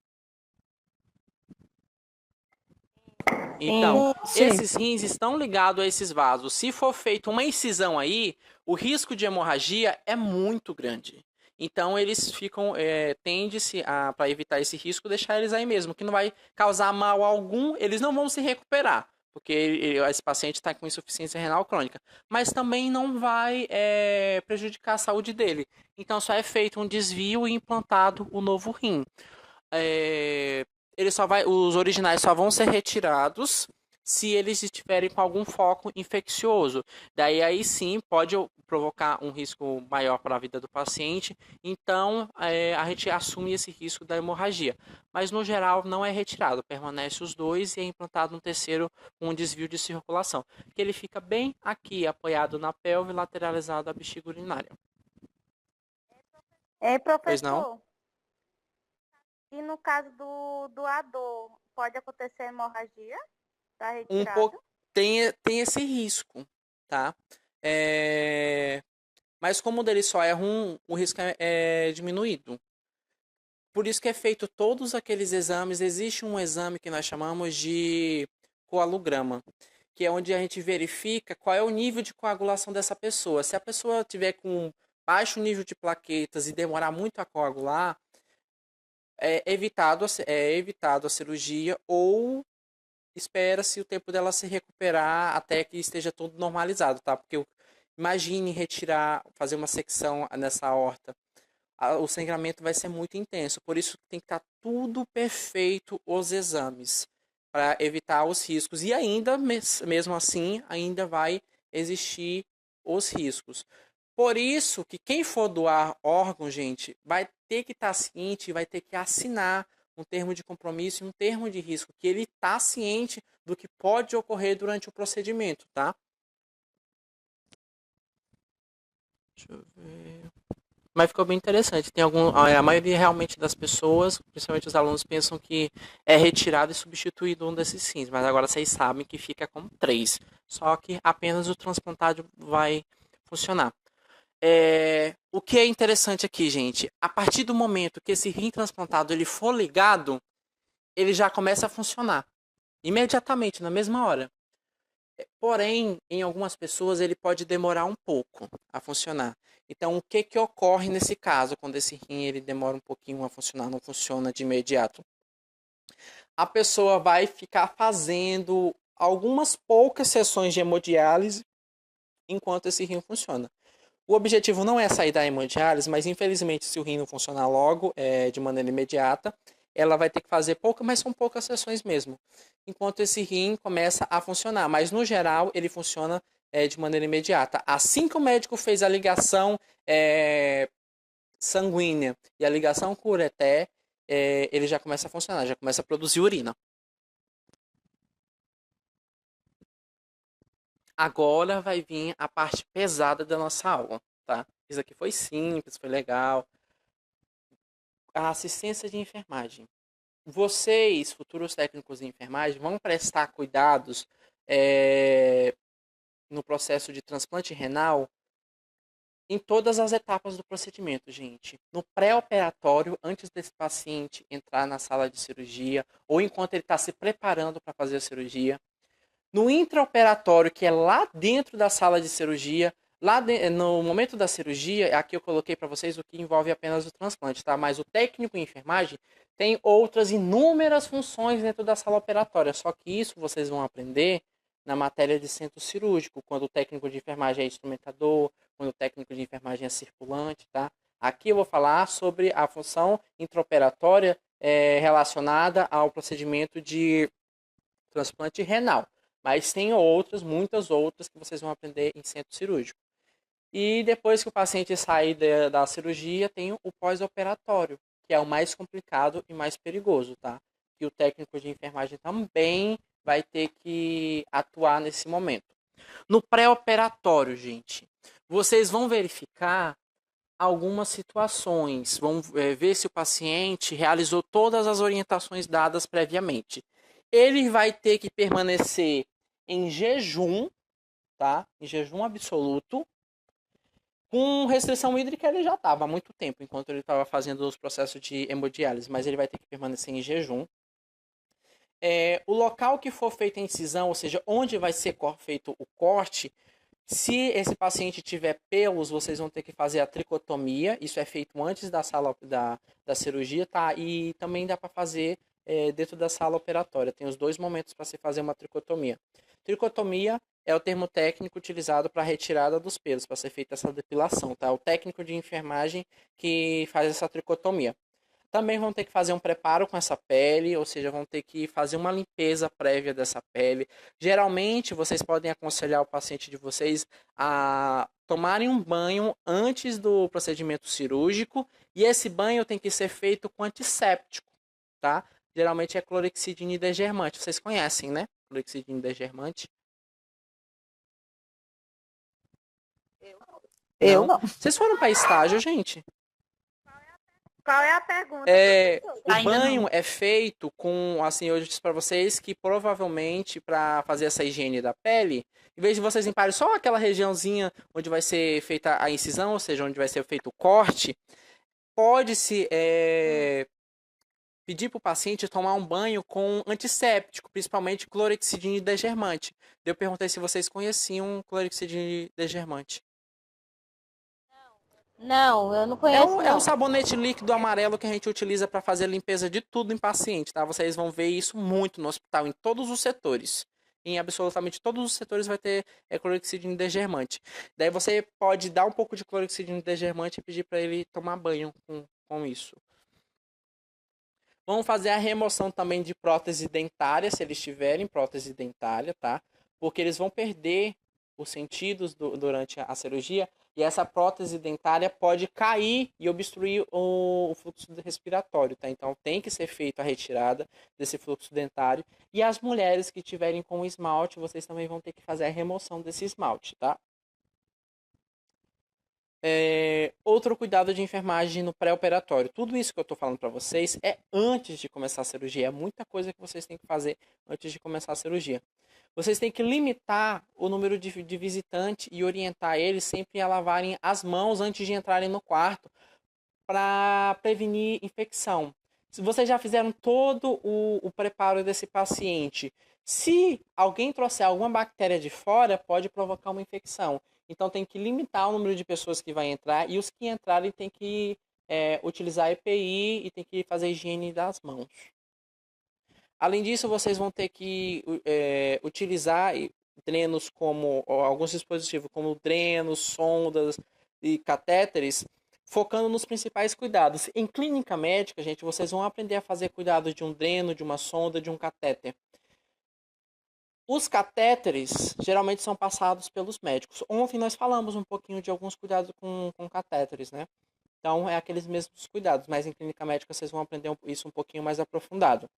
Então, esses rins estão ligados a esses vasos. Se for feita uma incisão aí, o risco de hemorragia é muito grande. Então, eles ficam, tende-se para evitar esse risco, deixar eles aí mesmo, que não vai causar mal algum, eles não vão se recuperar, porque esse paciente está com insuficiência renal crônica, mas também não vai prejudicar a saúde dele. Então, só é feito um desvio e implantado o novo rim. Os originais só vão ser retirados se eles estiverem com algum foco infeccioso. Daí aí sim pode provocar um risco maior para a vida do paciente. Então a gente assume esse risco da hemorragia. Mas no geral não é retirado, permanece os 2 e é implantado um terceiro com um desvio de circulação, que ele fica bem aqui, apoiado na pelve, lateralizado à bexiga urinária. Professor. Pois não? E no caso do doador, pode acontecer hemorragia da retirada? Tem esse risco, tá? Mas como o dele só é o risco é diminuído. Por isso que é feito todos aqueles exames. Existe um exame que nós chamamos de coagulograma, que é onde a gente verifica qual é o nível de coagulação dessa pessoa. Se a pessoa tiver com baixo nível de plaquetas e demorar muito a coagular, é evitado a cirurgia ou espera-se o tempo dela se recuperar até que esteja tudo normalizado, tá? Porque imagine retirar, fazer uma secção nessa aorta. O sangramento vai ser muito intenso, por isso tem que estar tudo perfeito os exames, para evitar os riscos. E ainda, mesmo assim, ainda vai existir os riscos. Por isso que quem for doar órgão, gente, vai ter que estar ciente, vai ter que assinar um termo de compromisso e um termo de risco, que ele está ciente do que pode ocorrer durante o procedimento, tá? Deixa eu ver. Mas ficou bem interessante. Tem a maioria realmente das pessoas, principalmente os alunos, pensam que é retirado e substituído um desses rins, mas agora vocês sabem que fica com 3. Só que apenas o transplantado vai funcionar. O que é interessante aqui, gente, a partir do momento que esse rim transplantado ele for ligado, ele já começa a funcionar imediatamente, na mesma hora. Porém, em algumas pessoas ele pode demorar um pouco a funcionar. Então, o que ocorre nesse caso, quando esse rim ele demora um pouquinho a funcionar, não funciona de imediato? A pessoa vai ficar fazendo algumas poucas sessões de hemodiálise enquanto esse rim funciona. O objetivo não é sair da hemodiálise, mas infelizmente se o rim não funcionar logo, de maneira imediata, ela vai ter que fazer poucas, mas são poucas sessões mesmo, enquanto esse rim começa a funcionar. Mas no geral ele funciona de maneira imediata. Assim que o médico fez a ligação sanguínea e a ligação com o ureter, ele já começa a funcionar, já começa a produzir urina. Agora vai vir a parte pesada da nossa aula, tá? Isso aqui foi simples, foi legal. A assistência de enfermagem. Vocês, futuros técnicos de enfermagem, vão prestar cuidados no processo de transplante renal em todas as etapas do procedimento, gente. No pré-operatório, antes desse paciente entrar na sala de cirurgia, ou enquanto ele está se preparando para fazer a cirurgia. No intraoperatório, que é lá dentro da sala de cirurgia, no momento da cirurgia, aqui eu coloquei para vocês o que envolve apenas o transplante, tá? Mas o técnico em enfermagem tem outras inúmeras funções dentro da sala operatória, só que isso vocês vão aprender na matéria de centro cirúrgico, quando o técnico de enfermagem é instrumentador, quando o técnico de enfermagem é circulante, tá? Aqui eu vou falar sobre a função intraoperatória relacionada ao procedimento de transplante renal. Mas tem outras, muitas outras, que vocês vão aprender em centro cirúrgico. E depois que o paciente sair da cirurgia, tem o pós-operatório, que é o mais complicado e mais perigoso, tá? E o técnico de enfermagem também vai ter que atuar nesse momento. No pré-operatório, gente, vocês vão verificar algumas situações, vão ver se o paciente realizou todas as orientações dadas previamente. Ele vai ter que permanecer em jejum, tá? Em jejum absoluto. Com restrição hídrica ele já estava há muito tempo, enquanto ele estava fazendo os processos de hemodiálise, mas ele vai ter que permanecer em jejum. O local que for feita a incisão, ou seja, onde vai ser feito o corte, se esse paciente tiver pelos, vocês vão ter que fazer a tricotomia. Isso é feito antes da sala da cirurgia, tá? E também dá para fazer dentro da sala operatória. Tem os 2 momentos para se fazer uma tricotomia. Tricotomia é o termo técnico utilizado para a retirada dos pelos, para ser feita essa depilação, tá? O técnico de enfermagem que faz essa tricotomia. Também vão ter que fazer um preparo com essa pele, ou seja, vão ter que fazer uma limpeza prévia dessa pele. Geralmente, vocês podem aconselhar o paciente de vocês a tomarem um banho antes do procedimento cirúrgico, e esse banho tem que ser feito com antisséptico, tá? Geralmente é clorexidina degermante. Vocês conhecem, né? Clorexidina degermante. Eu não. Vocês foram para estágio, gente? Qual é a pergunta? O banho é feito com, assim, eu disse para vocês que provavelmente para fazer essa higiene da pele, em vez de vocês limparem só aquela regiãozinha onde vai ser feita a incisão, ou seja, onde vai ser feito o corte, pode-se pedir para o paciente tomar um banho com antisséptico, principalmente clorexidina degermante. Eu perguntei se vocês conheciam clorexidina degermante. Não, eu não É conheço, um não. sabonete líquido amarelo que a gente utiliza para fazer a limpeza de tudo em paciente, tá? Vocês vão ver isso muito no hospital, em todos os setores. Em absolutamente todos os setores vai ter clorexidina degermante. Daí você pode dar um pouco de clorexidina degermante e pedir para ele tomar banho com isso. Vamos fazer a remoção também de prótese dentária, se eles tiverem prótese dentária, tá? Porque eles vão perder os sentidos durante a cirurgia e essa prótese dentária pode cair e obstruir o fluxo respiratório, tá? Então tem que ser feita a retirada desse fluxo dentário. E as mulheres que tiverem com esmalte, vocês também vão ter que fazer a remoção desse esmalte, tá? Outro cuidado de enfermagem no pré-operatório. Tudo isso que eu estou falando para vocês é antes de começar a cirurgia. É muita coisa que vocês têm que fazer antes de começar a cirurgia. Vocês têm que limitar o número de visitantes e orientar eles sempre a lavarem as mãos antes de entrarem no quarto para prevenir infecção. Se vocês já fizeram todo o preparo desse paciente, se alguém trouxer alguma bactéria de fora, pode provocar uma infecção. Então tem que limitar o número de pessoas que vai entrar e os que entrarem tem que utilizar EPI e tem que fazer higiene das mãos. Além disso, vocês vão ter que utilizar drenos como alguns dispositivos como drenos, sondas e catéteres, focando nos principais cuidados. Em clínica médica, gente, vocês vão aprender a fazer cuidado de um dreno, de uma sonda, de um catéter. Os catéteres geralmente são passados pelos médicos. Ontem nós falamos um pouquinho de alguns cuidados com catéteres, né? Então, é aqueles mesmos cuidados, mas em clínica médica vocês vão aprender isso um pouquinho mais aprofundado.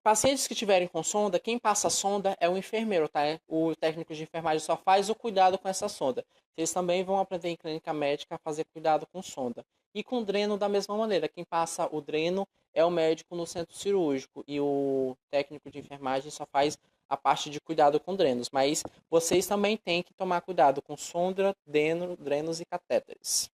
Pacientes que tiverem com sonda, quem passa a sonda é o enfermeiro, tá? O técnico de enfermagem só faz o cuidado com essa sonda. Vocês também vão aprender em clínica médica a fazer cuidado com sonda. E com dreno da mesma maneira. Quem passa o dreno é o médico no centro cirúrgico e o técnico de enfermagem só faz a parte de cuidado com drenos. Mas vocês também têm que tomar cuidado com sonda, drenos e catéteres.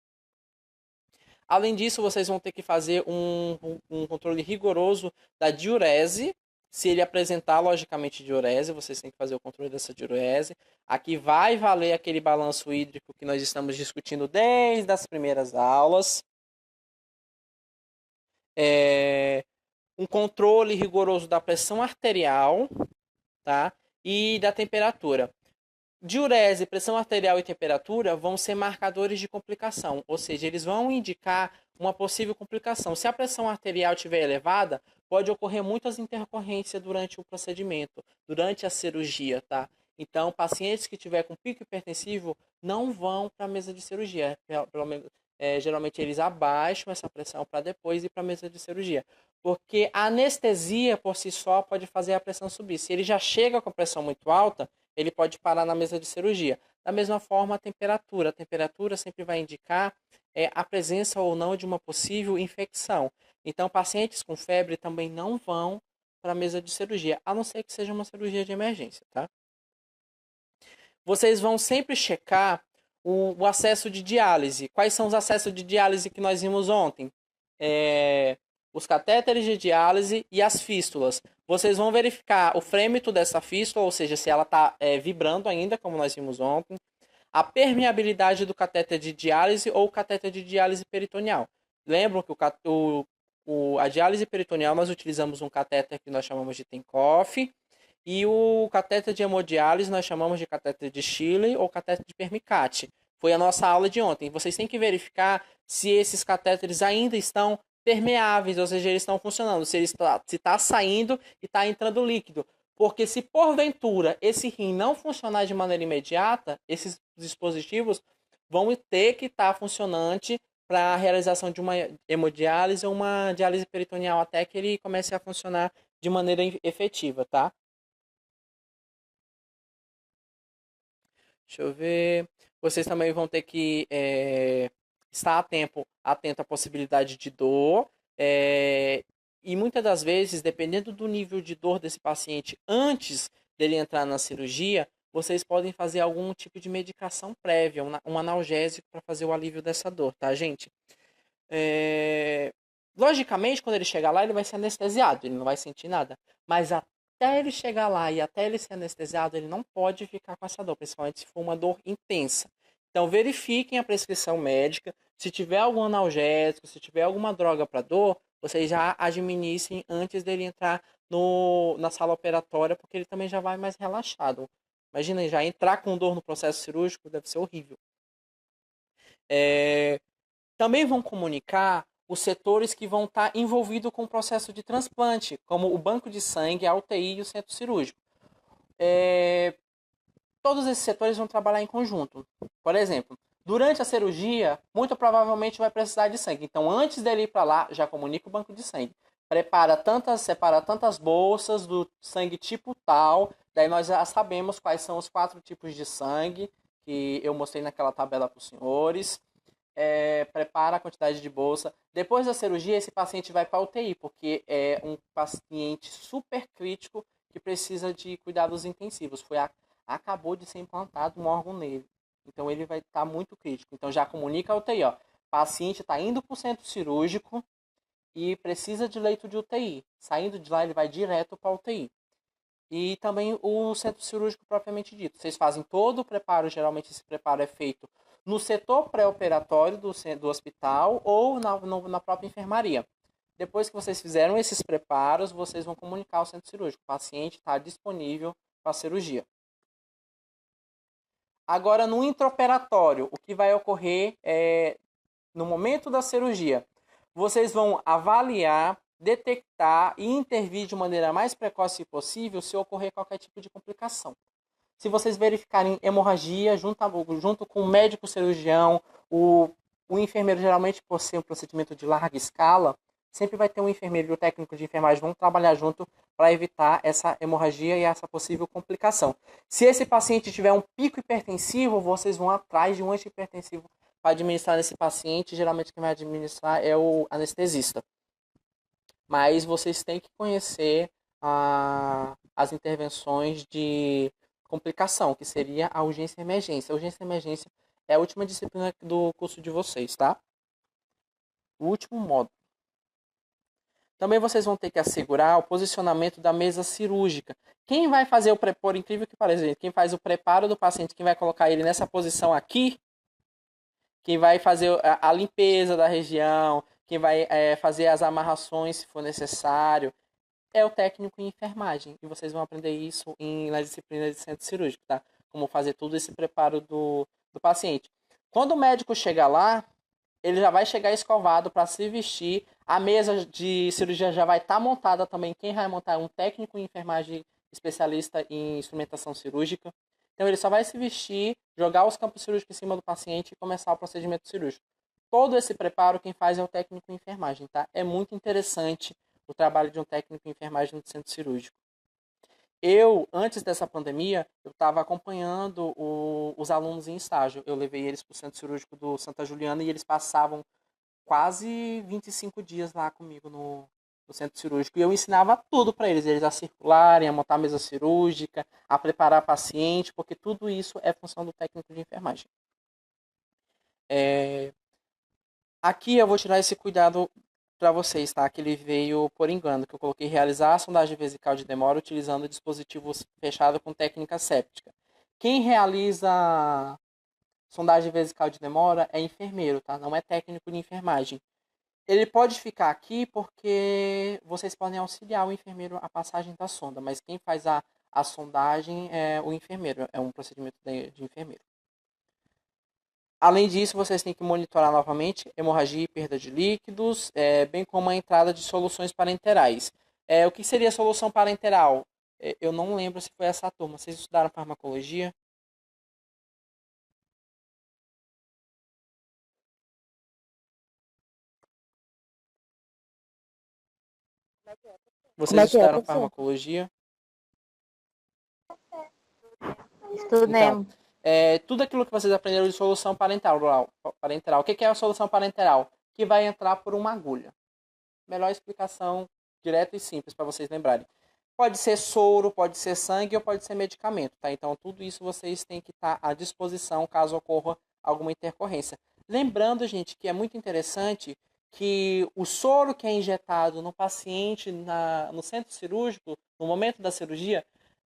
Além disso, vocês vão ter que fazer um controle rigoroso da diurese. Se ele apresentar, logicamente, diurese, vocês têm que fazer o controle dessa diurese. Aqui vai valer aquele balanço hídrico que nós estamos discutindo desde as primeiras aulas. Um controle rigoroso da pressão arterial, tá? E da temperatura. Diurese, pressão arterial e temperatura vão ser marcadores de complicação, ou seja, eles vão indicar uma possível complicação. Se a pressão arterial estiver elevada, pode ocorrer muitas intercorrências durante o procedimento, durante a cirurgia, tá? Então, pacientes que tiver com pico hipertensivo não vão para a mesa de cirurgia. Geralmente eles abaixam essa pressão para depois ir para a mesa de cirurgia. Porque a anestesia por si só pode fazer a pressão subir. Se ele já chega com a pressão muito alta, ele pode parar na mesa de cirurgia. Da mesma forma, a temperatura. A temperatura sempre vai indicar a presença ou não de uma possível infecção. Então, pacientes com febre também não vão para a mesa de cirurgia, a não ser que seja uma cirurgia de emergência, tá? Vocês vão sempre checar o acesso de diálise. Quais são os acessos de diálise que nós vimos ontem? Os catéteres de diálise e as fístulas. Vocês vão verificar o frêmito dessa fístula, ou seja, se ela está vibrando ainda, como nós vimos ontem. A permeabilidade do catéter de diálise ou catéter de diálise peritoneal. Lembram que a diálise peritoneal nós utilizamos um catéter que nós chamamos de Tinkoff e o catéter de hemodiálise nós chamamos de catéter de Schiller ou catéter de Permicati. Foi a nossa aula de ontem. Vocês têm que verificar se esses catéteres ainda estão permeáveis, ou seja, eles estão funcionando, se está saindo e está entrando líquido. Porque se porventura esse rim não funcionar de maneira imediata, esses dispositivos vão ter que estar funcionante para a realização de uma hemodiálise ou uma diálise peritoneal até que ele comece a funcionar de maneira efetiva, tá? Deixa eu ver. Vocês também vão ter que estar atento à possibilidade de dor. E muitas das vezes, dependendo do nível de dor desse paciente antes dele entrar na cirurgia, vocês podem fazer algum tipo de medicação prévia, um analgésico para fazer o alívio dessa dor, tá, gente? Logicamente, quando ele chegar lá, ele vai ser anestesiado, ele não vai sentir nada. Mas até ele chegar lá e até ele ser anestesiado, ele não pode ficar com essa dor, principalmente se for uma dor intensa. Então, verifiquem a prescrição médica. Se tiver algum analgésico, se tiver alguma droga para dor, vocês já administrem antes dele entrar na sala operatória, porque ele também já vai mais relaxado. Imagina, já entrar com dor no processo cirúrgico deve ser horrível. Também vão comunicar os setores que vão estar envolvidos com o processo de transplante, como o banco de sangue, a UTI e o centro cirúrgico. Todos esses setores vão trabalhar em conjunto. Por exemplo, durante a cirurgia, muito provavelmente vai precisar de sangue. Então, antes dele ir para lá, já comunica o banco de sangue. Separa tantas bolsas do sangue tipo tal. Daí nós já sabemos quais são os 4 tipos de sangue que eu mostrei naquela tabela para os senhores. Prepara a quantidade de bolsa. Depois da cirurgia, esse paciente vai para a UTI, porque é um paciente super crítico que precisa de cuidados intensivos. Acabou de ser implantado um órgão nele. Então ele vai estar muito crítico. Então já comunica a UTI. O paciente está indo para o centro cirúrgico e precisa de leito de UTI. Saindo de lá, ele vai direto para a UTI. E também o centro cirúrgico propriamente dito. Vocês fazem todo o preparo. Geralmente esse preparo é feito no setor pré-operatório do hospital ou na própria enfermaria. Depois que vocês fizeram esses preparos, vocês vão comunicar ao centro cirúrgico. O paciente está disponível para a cirurgia. Agora, no intraoperatório, o que vai ocorrer no momento da cirurgia? Vocês vão avaliar, detectar e intervir de maneira mais precoce possível se ocorrer qualquer tipo de complicação. Se vocês verificarem hemorragia junto com o médico cirurgião, o enfermeiro, geralmente por ser um procedimento de larga escala, sempre vai ter um enfermeiro e o técnico de enfermagem vão trabalhar junto para evitar essa hemorragia e essa possível complicação. Se esse paciente tiver um pico hipertensivo, vocês vão atrás de um antihipertensivo para administrar nesse paciente. Geralmente quem vai administrar é o anestesista. Mas vocês têm que conhecer as intervenções de complicação, que seria a urgência e emergência. A urgência e emergência é a última disciplina do curso de vocês, tá? O último módulo. Também vocês vão ter que assegurar o posicionamento da mesa cirúrgica. Quem vai fazer o preparo, por incrível que pareça, quem faz o preparo do paciente, quem vai colocar ele nessa posição aqui, quem vai fazer a limpeza da região, quem vai fazer as amarrações se for necessário, é o técnico em enfermagem. E vocês vão aprender isso nas disciplinas de centro cirúrgico, tá? Como fazer todo esse preparo do paciente. Quando o médico chegar lá, ele já vai chegar escovado para se vestir. A mesa de cirurgia já vai estar montada também. Quem vai montar é um técnico em enfermagem especialista em instrumentação cirúrgica. Então ele só vai se vestir, jogar os campos cirúrgicos em cima do paciente e começar o procedimento cirúrgico. Todo esse preparo quem faz é o técnico em enfermagem, tá? É muito interessante o trabalho de um técnico em enfermagem no centro cirúrgico. Antes dessa pandemia, eu estava acompanhando os alunos em estágio. Eu levei eles para o centro cirúrgico do Santa Juliana e eles passavam quase 25 dias lá comigo no centro cirúrgico. E eu ensinava tudo para eles a circularem, a montar a mesa cirúrgica, a preparar paciente, porque tudo isso é função do técnico de enfermagem. Aqui eu vou tirar esse cuidado para vocês, tá? Que ele veio por engano, que eu coloquei realizar a sondagem vesical de demora utilizando dispositivos fechados com técnica séptica. Quem realiza sondagem vesical de demora é enfermeiro, tá? Não é técnico de enfermagem. Ele pode ficar aqui porque vocês podem auxiliar o enfermeiro a passagem da sonda, mas quem faz a sondagem é o enfermeiro, é um procedimento de enfermeiro. Além disso, vocês têm que monitorar novamente hemorragia e perda de líquidos, bem como a entrada de soluções parenterais. O que seria solução parenteral? Eu não lembro se foi essa turma. Vocês estudaram farmacologia? Vocês estudaram farmacologia? Estudemos. Tudo aquilo que vocês aprenderam de solução parenteral. O que é a solução parenteral? Que vai entrar por uma agulha. Melhor explicação direta e simples para vocês lembrarem. Pode ser soro, pode ser sangue ou pode ser medicamento, tá? Então tudo isso vocês têm que estar à disposição caso ocorra alguma intercorrência. Lembrando, gente, que é muito interessante que o soro que é injetado no paciente no centro cirúrgico, no momento da cirurgia,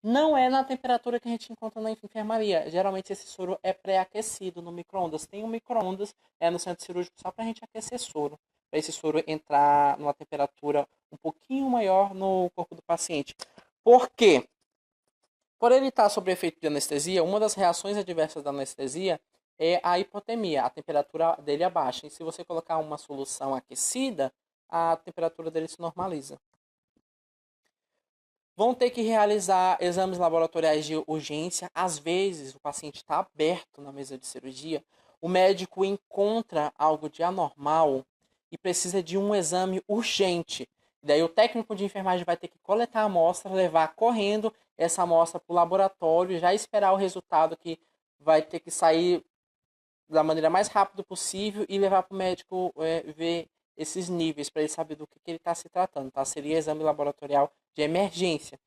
Não é na temperatura que a gente encontra na enfermaria. Geralmente esse soro é pré-aquecido no micro-ondas. Tem um micro-ondas no centro cirúrgico só para a gente aquecer soro. Para esse soro entrar numa temperatura um pouquinho maior no corpo do paciente. Por quê? Por ele estar sob efeito de anestesia, uma das reações adversas da anestesia é a hipotermia. A temperatura dele abaixa. E se você colocar uma solução aquecida, a temperatura dele se normaliza. Vão ter que realizar exames laboratoriais de urgência. Às vezes, o paciente está aberto na mesa de cirurgia, o médico encontra algo de anormal e precisa de um exame urgente. Daí o técnico de enfermagem vai ter que coletar a amostra, levar correndo essa amostra para o laboratório, já esperar o resultado que vai ter que sair da maneira mais rápida possível e levar para o médico ver esses níveis para ele saber do que ele está se tratando. Tá? Seria exame laboratorial de emergência.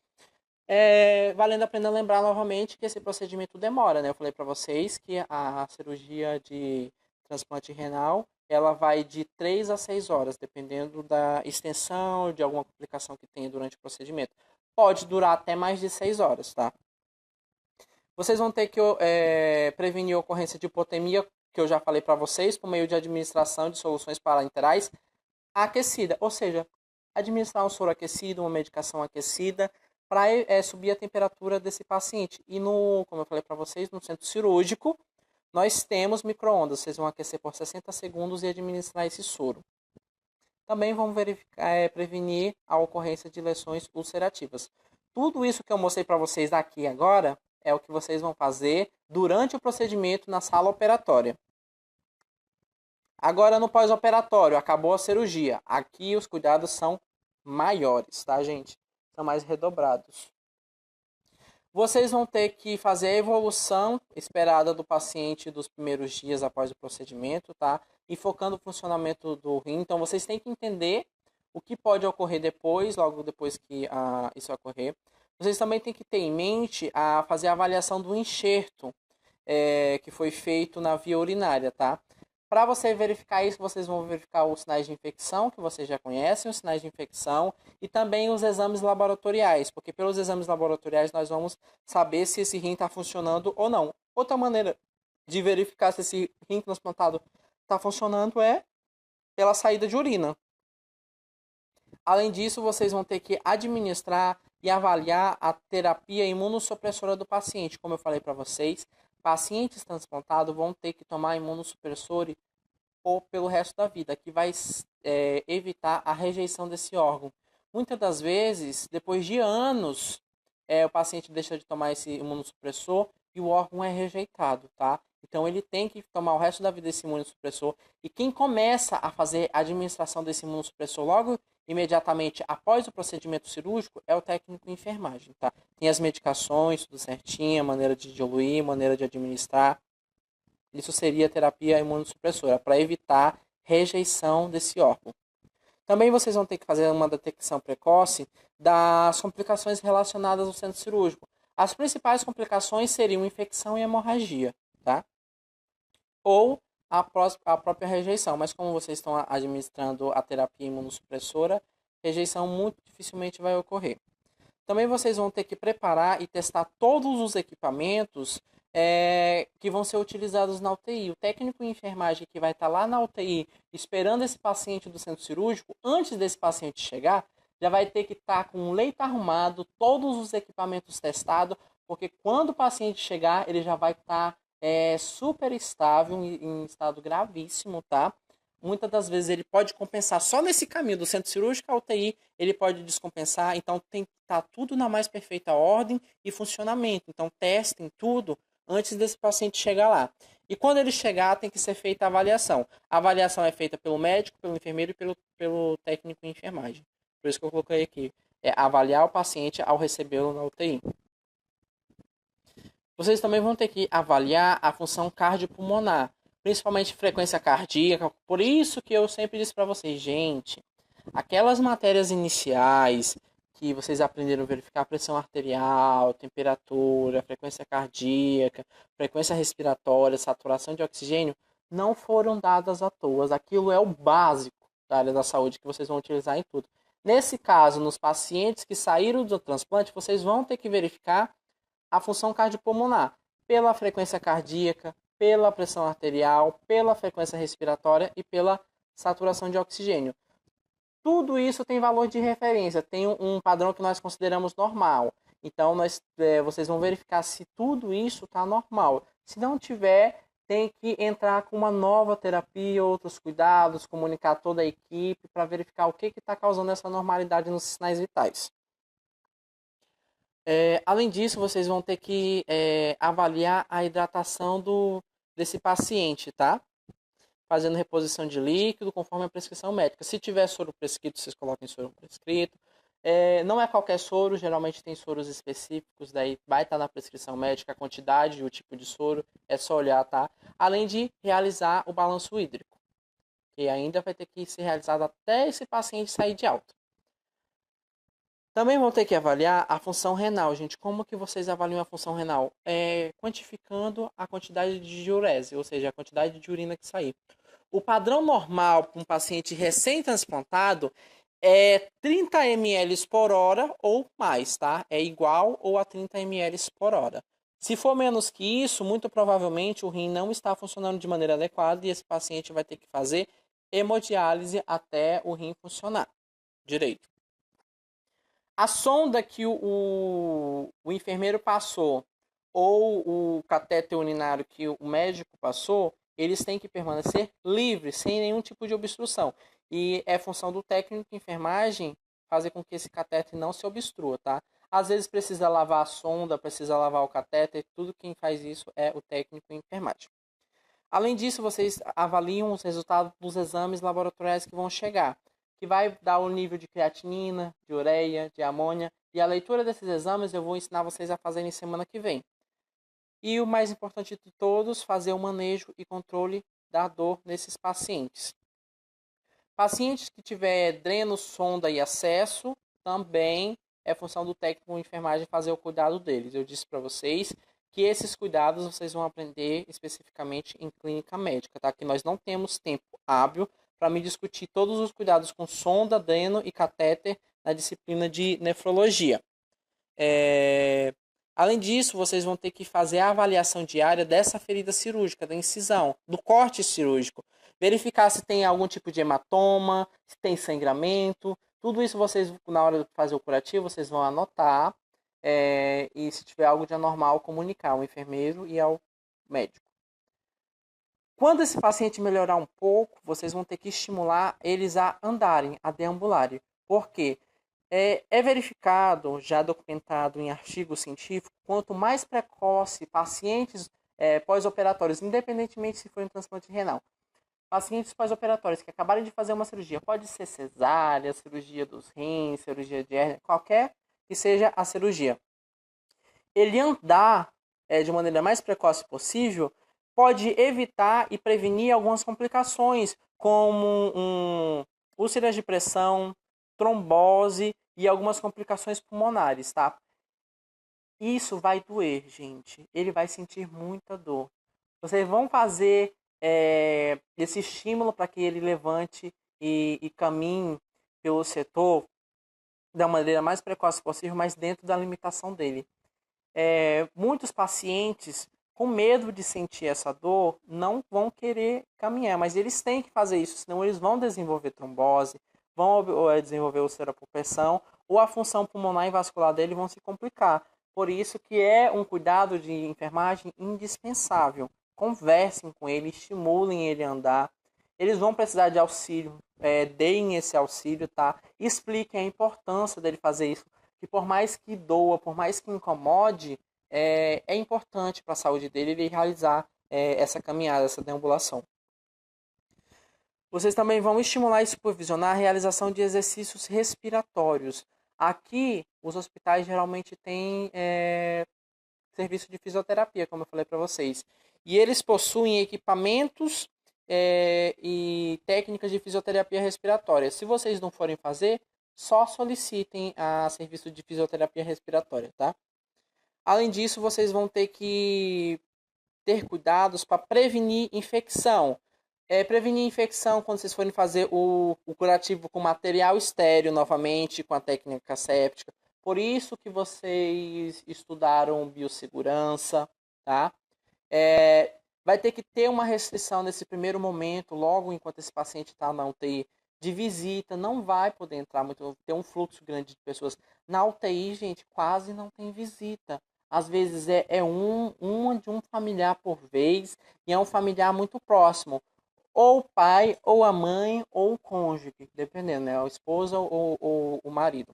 Valendo a pena lembrar novamente que esse procedimento demora, né? Eu falei para vocês que a cirurgia de transplante renal ela vai de 3 a 6 horas, dependendo da extensão, de alguma complicação que tenha durante o procedimento. Pode durar até mais de 6 horas, tá? Vocês vão ter que prevenir a ocorrência de hipotermia, que eu já falei para vocês, por meio de administração de soluções parenterais aquecida, ou seja, administrar um soro aquecido, uma medicação aquecida, para subir a temperatura desse paciente. E, como eu falei para vocês, no centro cirúrgico, nós temos micro-ondas. Vocês vão aquecer por 60 segundos e administrar esse soro. Também vamos prevenir a ocorrência de lesões ulcerativas. Tudo isso que eu mostrei para vocês aqui agora é o que vocês vão fazer durante o procedimento na sala operatória. Agora no pós-operatório, acabou a cirurgia. Aqui os cuidados são maiores, tá, gente? São mais redobrados. Vocês vão ter que fazer a evolução esperada do paciente dos primeiros dias após o procedimento, tá? E focando o funcionamento do rim. Então, vocês têm que entender o que pode ocorrer depois, logo depois que isso ocorrer. Vocês também têm que ter em mente a fazer a avaliação do enxerto que foi feito na via urinária, tá? Para você verificar isso, vocês vão verificar os sinais de infecção, que vocês já conhecem, os sinais de infecção, e também os exames laboratoriais, porque pelos exames laboratoriais nós vamos saber se esse rim está funcionando ou não. Outra maneira de verificar se esse rim transplantado está funcionando é pela saída de urina. Além disso, vocês vão ter que administrar e avaliar a terapia imunossupressora do paciente. Como eu falei para vocês, pacientes transplantados vão ter que tomar imunossupressor pelo resto da vida, que vai evitar a rejeição desse órgão. Muitas das vezes, depois de anos, o paciente deixa de tomar esse imunossupressor e o órgão é rejeitado, tá? Então ele tem que tomar o resto da vida esse imunossupressor. E quem começa a fazer a administração desse imunossupressor logo imediatamente após o procedimento cirúrgico é o técnico de enfermagem, tá? Tem as medicações, tudo certinho, a maneira de diluir, maneira de administrar. Isso seria a terapia imunossupressora, para evitar rejeição desse órgão. Também vocês vão ter que fazer uma detecção precoce das complicações relacionadas ao centro cirúrgico. As principais complicações seriam infecção e hemorragia, tá? Ou a própria rejeição, mas como vocês estão administrando a terapia imunossupressora, rejeição muito dificilmente vai ocorrer. Também vocês vão ter que preparar e testar todos os equipamentos que vão ser utilizados na UTI. O técnico de enfermagem que vai estar lá na UTI esperando esse paciente do centro cirúrgico, antes desse paciente chegar, já vai ter que estar com o leito arrumado, todos os equipamentos testados, porque quando o paciente chegar, ele já vai estar super estável, em estado gravíssimo, tá? Muitas das vezes ele pode compensar só nesse caminho do centro cirúrgico à UTI, ele pode descompensar, então tem que estar tudo na mais perfeita ordem e funcionamento. Então testem tudo antes desse paciente chegar lá. E quando ele chegar, tem que ser feita a avaliação. A avaliação é feita pelo médico, pelo enfermeiro e pelo técnico de enfermagem. Por isso que eu coloquei aqui. Avaliar o paciente ao recebê-lo na UTI. Vocês também vão ter que avaliar a função cardiopulmonar, principalmente frequência cardíaca. Por isso que eu sempre disse para vocês, gente, aquelas matérias iniciais que vocês aprenderam a verificar a pressão arterial, temperatura, frequência cardíaca, frequência respiratória, saturação de oxigênio, não foram dadas à toa. Aquilo é o básico da área da saúde que vocês vão utilizar em tudo. Nesse caso, nos pacientes que saíram do transplante, vocês vão ter que verificar a função cardiopulmonar pela frequência cardíaca, pela pressão arterial, pela frequência respiratória e pela saturação de oxigênio. Tudo isso tem valor de referência, tem um padrão que nós consideramos normal. Então, vocês vão verificar se tudo isso está normal. Se não tiver, tem que entrar com uma nova terapia, outros cuidados, comunicar toda a equipe para verificar o que está causando essa normalidade nos sinais vitais. Além disso, vocês vão ter que avaliar a hidratação desse paciente, tá? Fazendo reposição de líquido conforme a prescrição médica. Se tiver soro prescrito, vocês coloquem soro prescrito. Não é qualquer soro, geralmente tem soros específicos, daí vai estar na prescrição médica a quantidade e o tipo de soro, é só olhar, tá? Além de realizar o balanço hídrico, que ainda vai ter que ser realizado até esse paciente sair de alta. Também vão ter que avaliar a função renal, gente. Como que vocês avaliam a função renal? Quantificando a quantidade de diurese, ou seja, a quantidade de urina que sair. O padrão normal para um paciente recém-transplantado é 30 ml por hora ou mais, tá? É igual ou a 30 ml por hora. Se for menos que isso, muito provavelmente o rim não está funcionando de maneira adequada e esse paciente vai ter que fazer hemodiálise até o rim funcionar direito. A sonda que o enfermeiro passou ou o catéter urinário que o médico passou, eles têm que permanecer livres, sem nenhum tipo de obstrução. E é função do técnico de enfermagem fazer com que esse catéter não se obstrua, tá? Às vezes precisa lavar a sonda, precisa lavar o catéter, tudo quem faz isso é o técnico de enfermagem. Além disso, vocês avaliam os resultados dos exames laboratoriais que vão chegar, que vai dar o nível de creatinina, de ureia, de amônia. E a leitura desses exames eu vou ensinar vocês a fazerem semana que vem. E o mais importante de todos, fazer o manejo e controle da dor nesses pacientes. Pacientes que tiver dreno, sonda e acesso, também é função do técnico de enfermagem fazer o cuidado deles. Eu disse para vocês que esses cuidados vocês vão aprender especificamente em clínica médica, tá? Que nós não temos tempo hábil para me discutir todos os cuidados com sonda, dreno e catéter na disciplina de nefrologia. Além disso, vocês vão ter que fazer a avaliação diária dessa ferida cirúrgica, da incisão, do corte cirúrgico. Verificar se tem algum tipo de hematoma, se tem sangramento. Tudo isso vocês, na hora de fazer o curativo, vocês vão anotar. E se tiver algo de anormal, comunicar ao enfermeiro e ao médico. Quando esse paciente melhorar um pouco, vocês vão ter que estimular eles a andarem, a deambularem. Por quê? É verificado, já documentado em artigos científicos, quanto mais precoce pacientes pós-operatórios, independentemente se for um transplante renal, pacientes pós-operatórios que acabarem de fazer uma cirurgia, pode ser cesárea, cirurgia dos rins, cirurgia de hérnia, qualquer que seja a cirurgia. Ele andar de maneira mais precoce possível pode evitar e prevenir algumas complicações, como úlceras de pressão, trombose e algumas complicações pulmonares, tá? Isso vai doer, gente. Ele vai sentir muita dor. Vocês vão fazer esse estímulo para que ele levante e caminhe pelo setor da maneira mais precoce possível, mas dentro da limitação dele. Muitos pacientes, com medo de sentir essa dor, não vão querer caminhar, mas eles têm que fazer isso, senão eles vão desenvolver trombose, vão desenvolver ulcerapulpeção, ou a função pulmonar e vascular dele vão se complicar. Por isso que é um cuidado de enfermagem indispensável. Conversem com ele, estimulem ele a andar. Eles vão precisar de auxílio, deem esse auxílio, tá? Expliquem a importância dele fazer isso, que por mais que doa, por mais que incomode, é importante para a saúde dele ele realizar essa caminhada, essa deambulação. Vocês também vão estimular e supervisionar a realização de exercícios respiratórios. Aqui, os hospitais geralmente têm serviço de fisioterapia, como eu falei para vocês. E eles possuem equipamentos e técnicas de fisioterapia respiratória. Se vocês não forem fazer, só solicitem a serviço de fisioterapia respiratória, tá? Além disso, vocês vão ter que ter cuidados para prevenir infecção. Prevenir infecção quando vocês forem fazer o curativo com material estéreo novamente, com a técnica séptica. Por isso que vocês estudaram biossegurança, tá? Vai ter que ter uma restrição nesse primeiro momento, logo enquanto esse paciente está na UTI, de visita, não vai poder entrar muito, ter um fluxo grande de pessoas. Na UTI, gente, quase não tem visita. Às vezes é uma de um familiar por vez, e é um familiar muito próximo. Ou o pai, ou a mãe, ou o cônjuge, dependendo, né? A esposa ou o marido.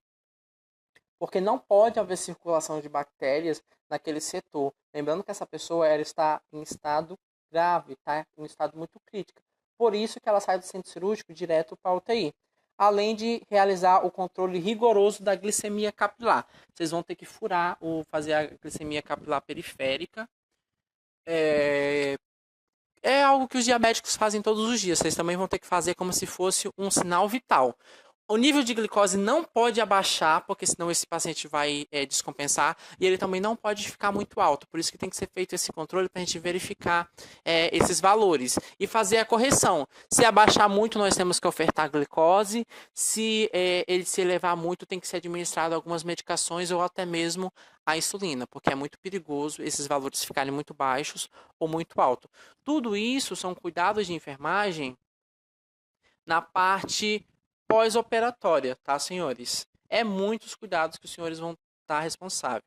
Porque não pode haver circulação de bactérias naquele setor. Lembrando que essa pessoa ela está em estado grave, tá? Em estado muito crítico. Por isso que ela sai do centro cirúrgico direto para a UTI. Além de realizar o controle rigoroso da glicemia capilar. Vocês vão ter que furar ou fazer a glicemia capilar periférica. É algo que os diabéticos fazem todos os dias. Vocês também vão ter que fazer como se fosse um sinal vital. O nível de glicose não pode abaixar, porque senão esse paciente vai descompensar. E ele também não pode ficar muito alto. Por isso que tem que ser feito esse controle para a gente verificar esses valores. E fazer a correção. Se abaixar muito, nós temos que ofertar glicose. Se ele se elevar muito, tem que ser administrado algumas medicações ou até mesmo a insulina. Porque é muito perigoso esses valores ficarem muito baixos ou muito altos. Tudo isso são cuidados de enfermagem na parte pós-operatória, tá, senhores? Muitos cuidados que os senhores vão estar responsáveis.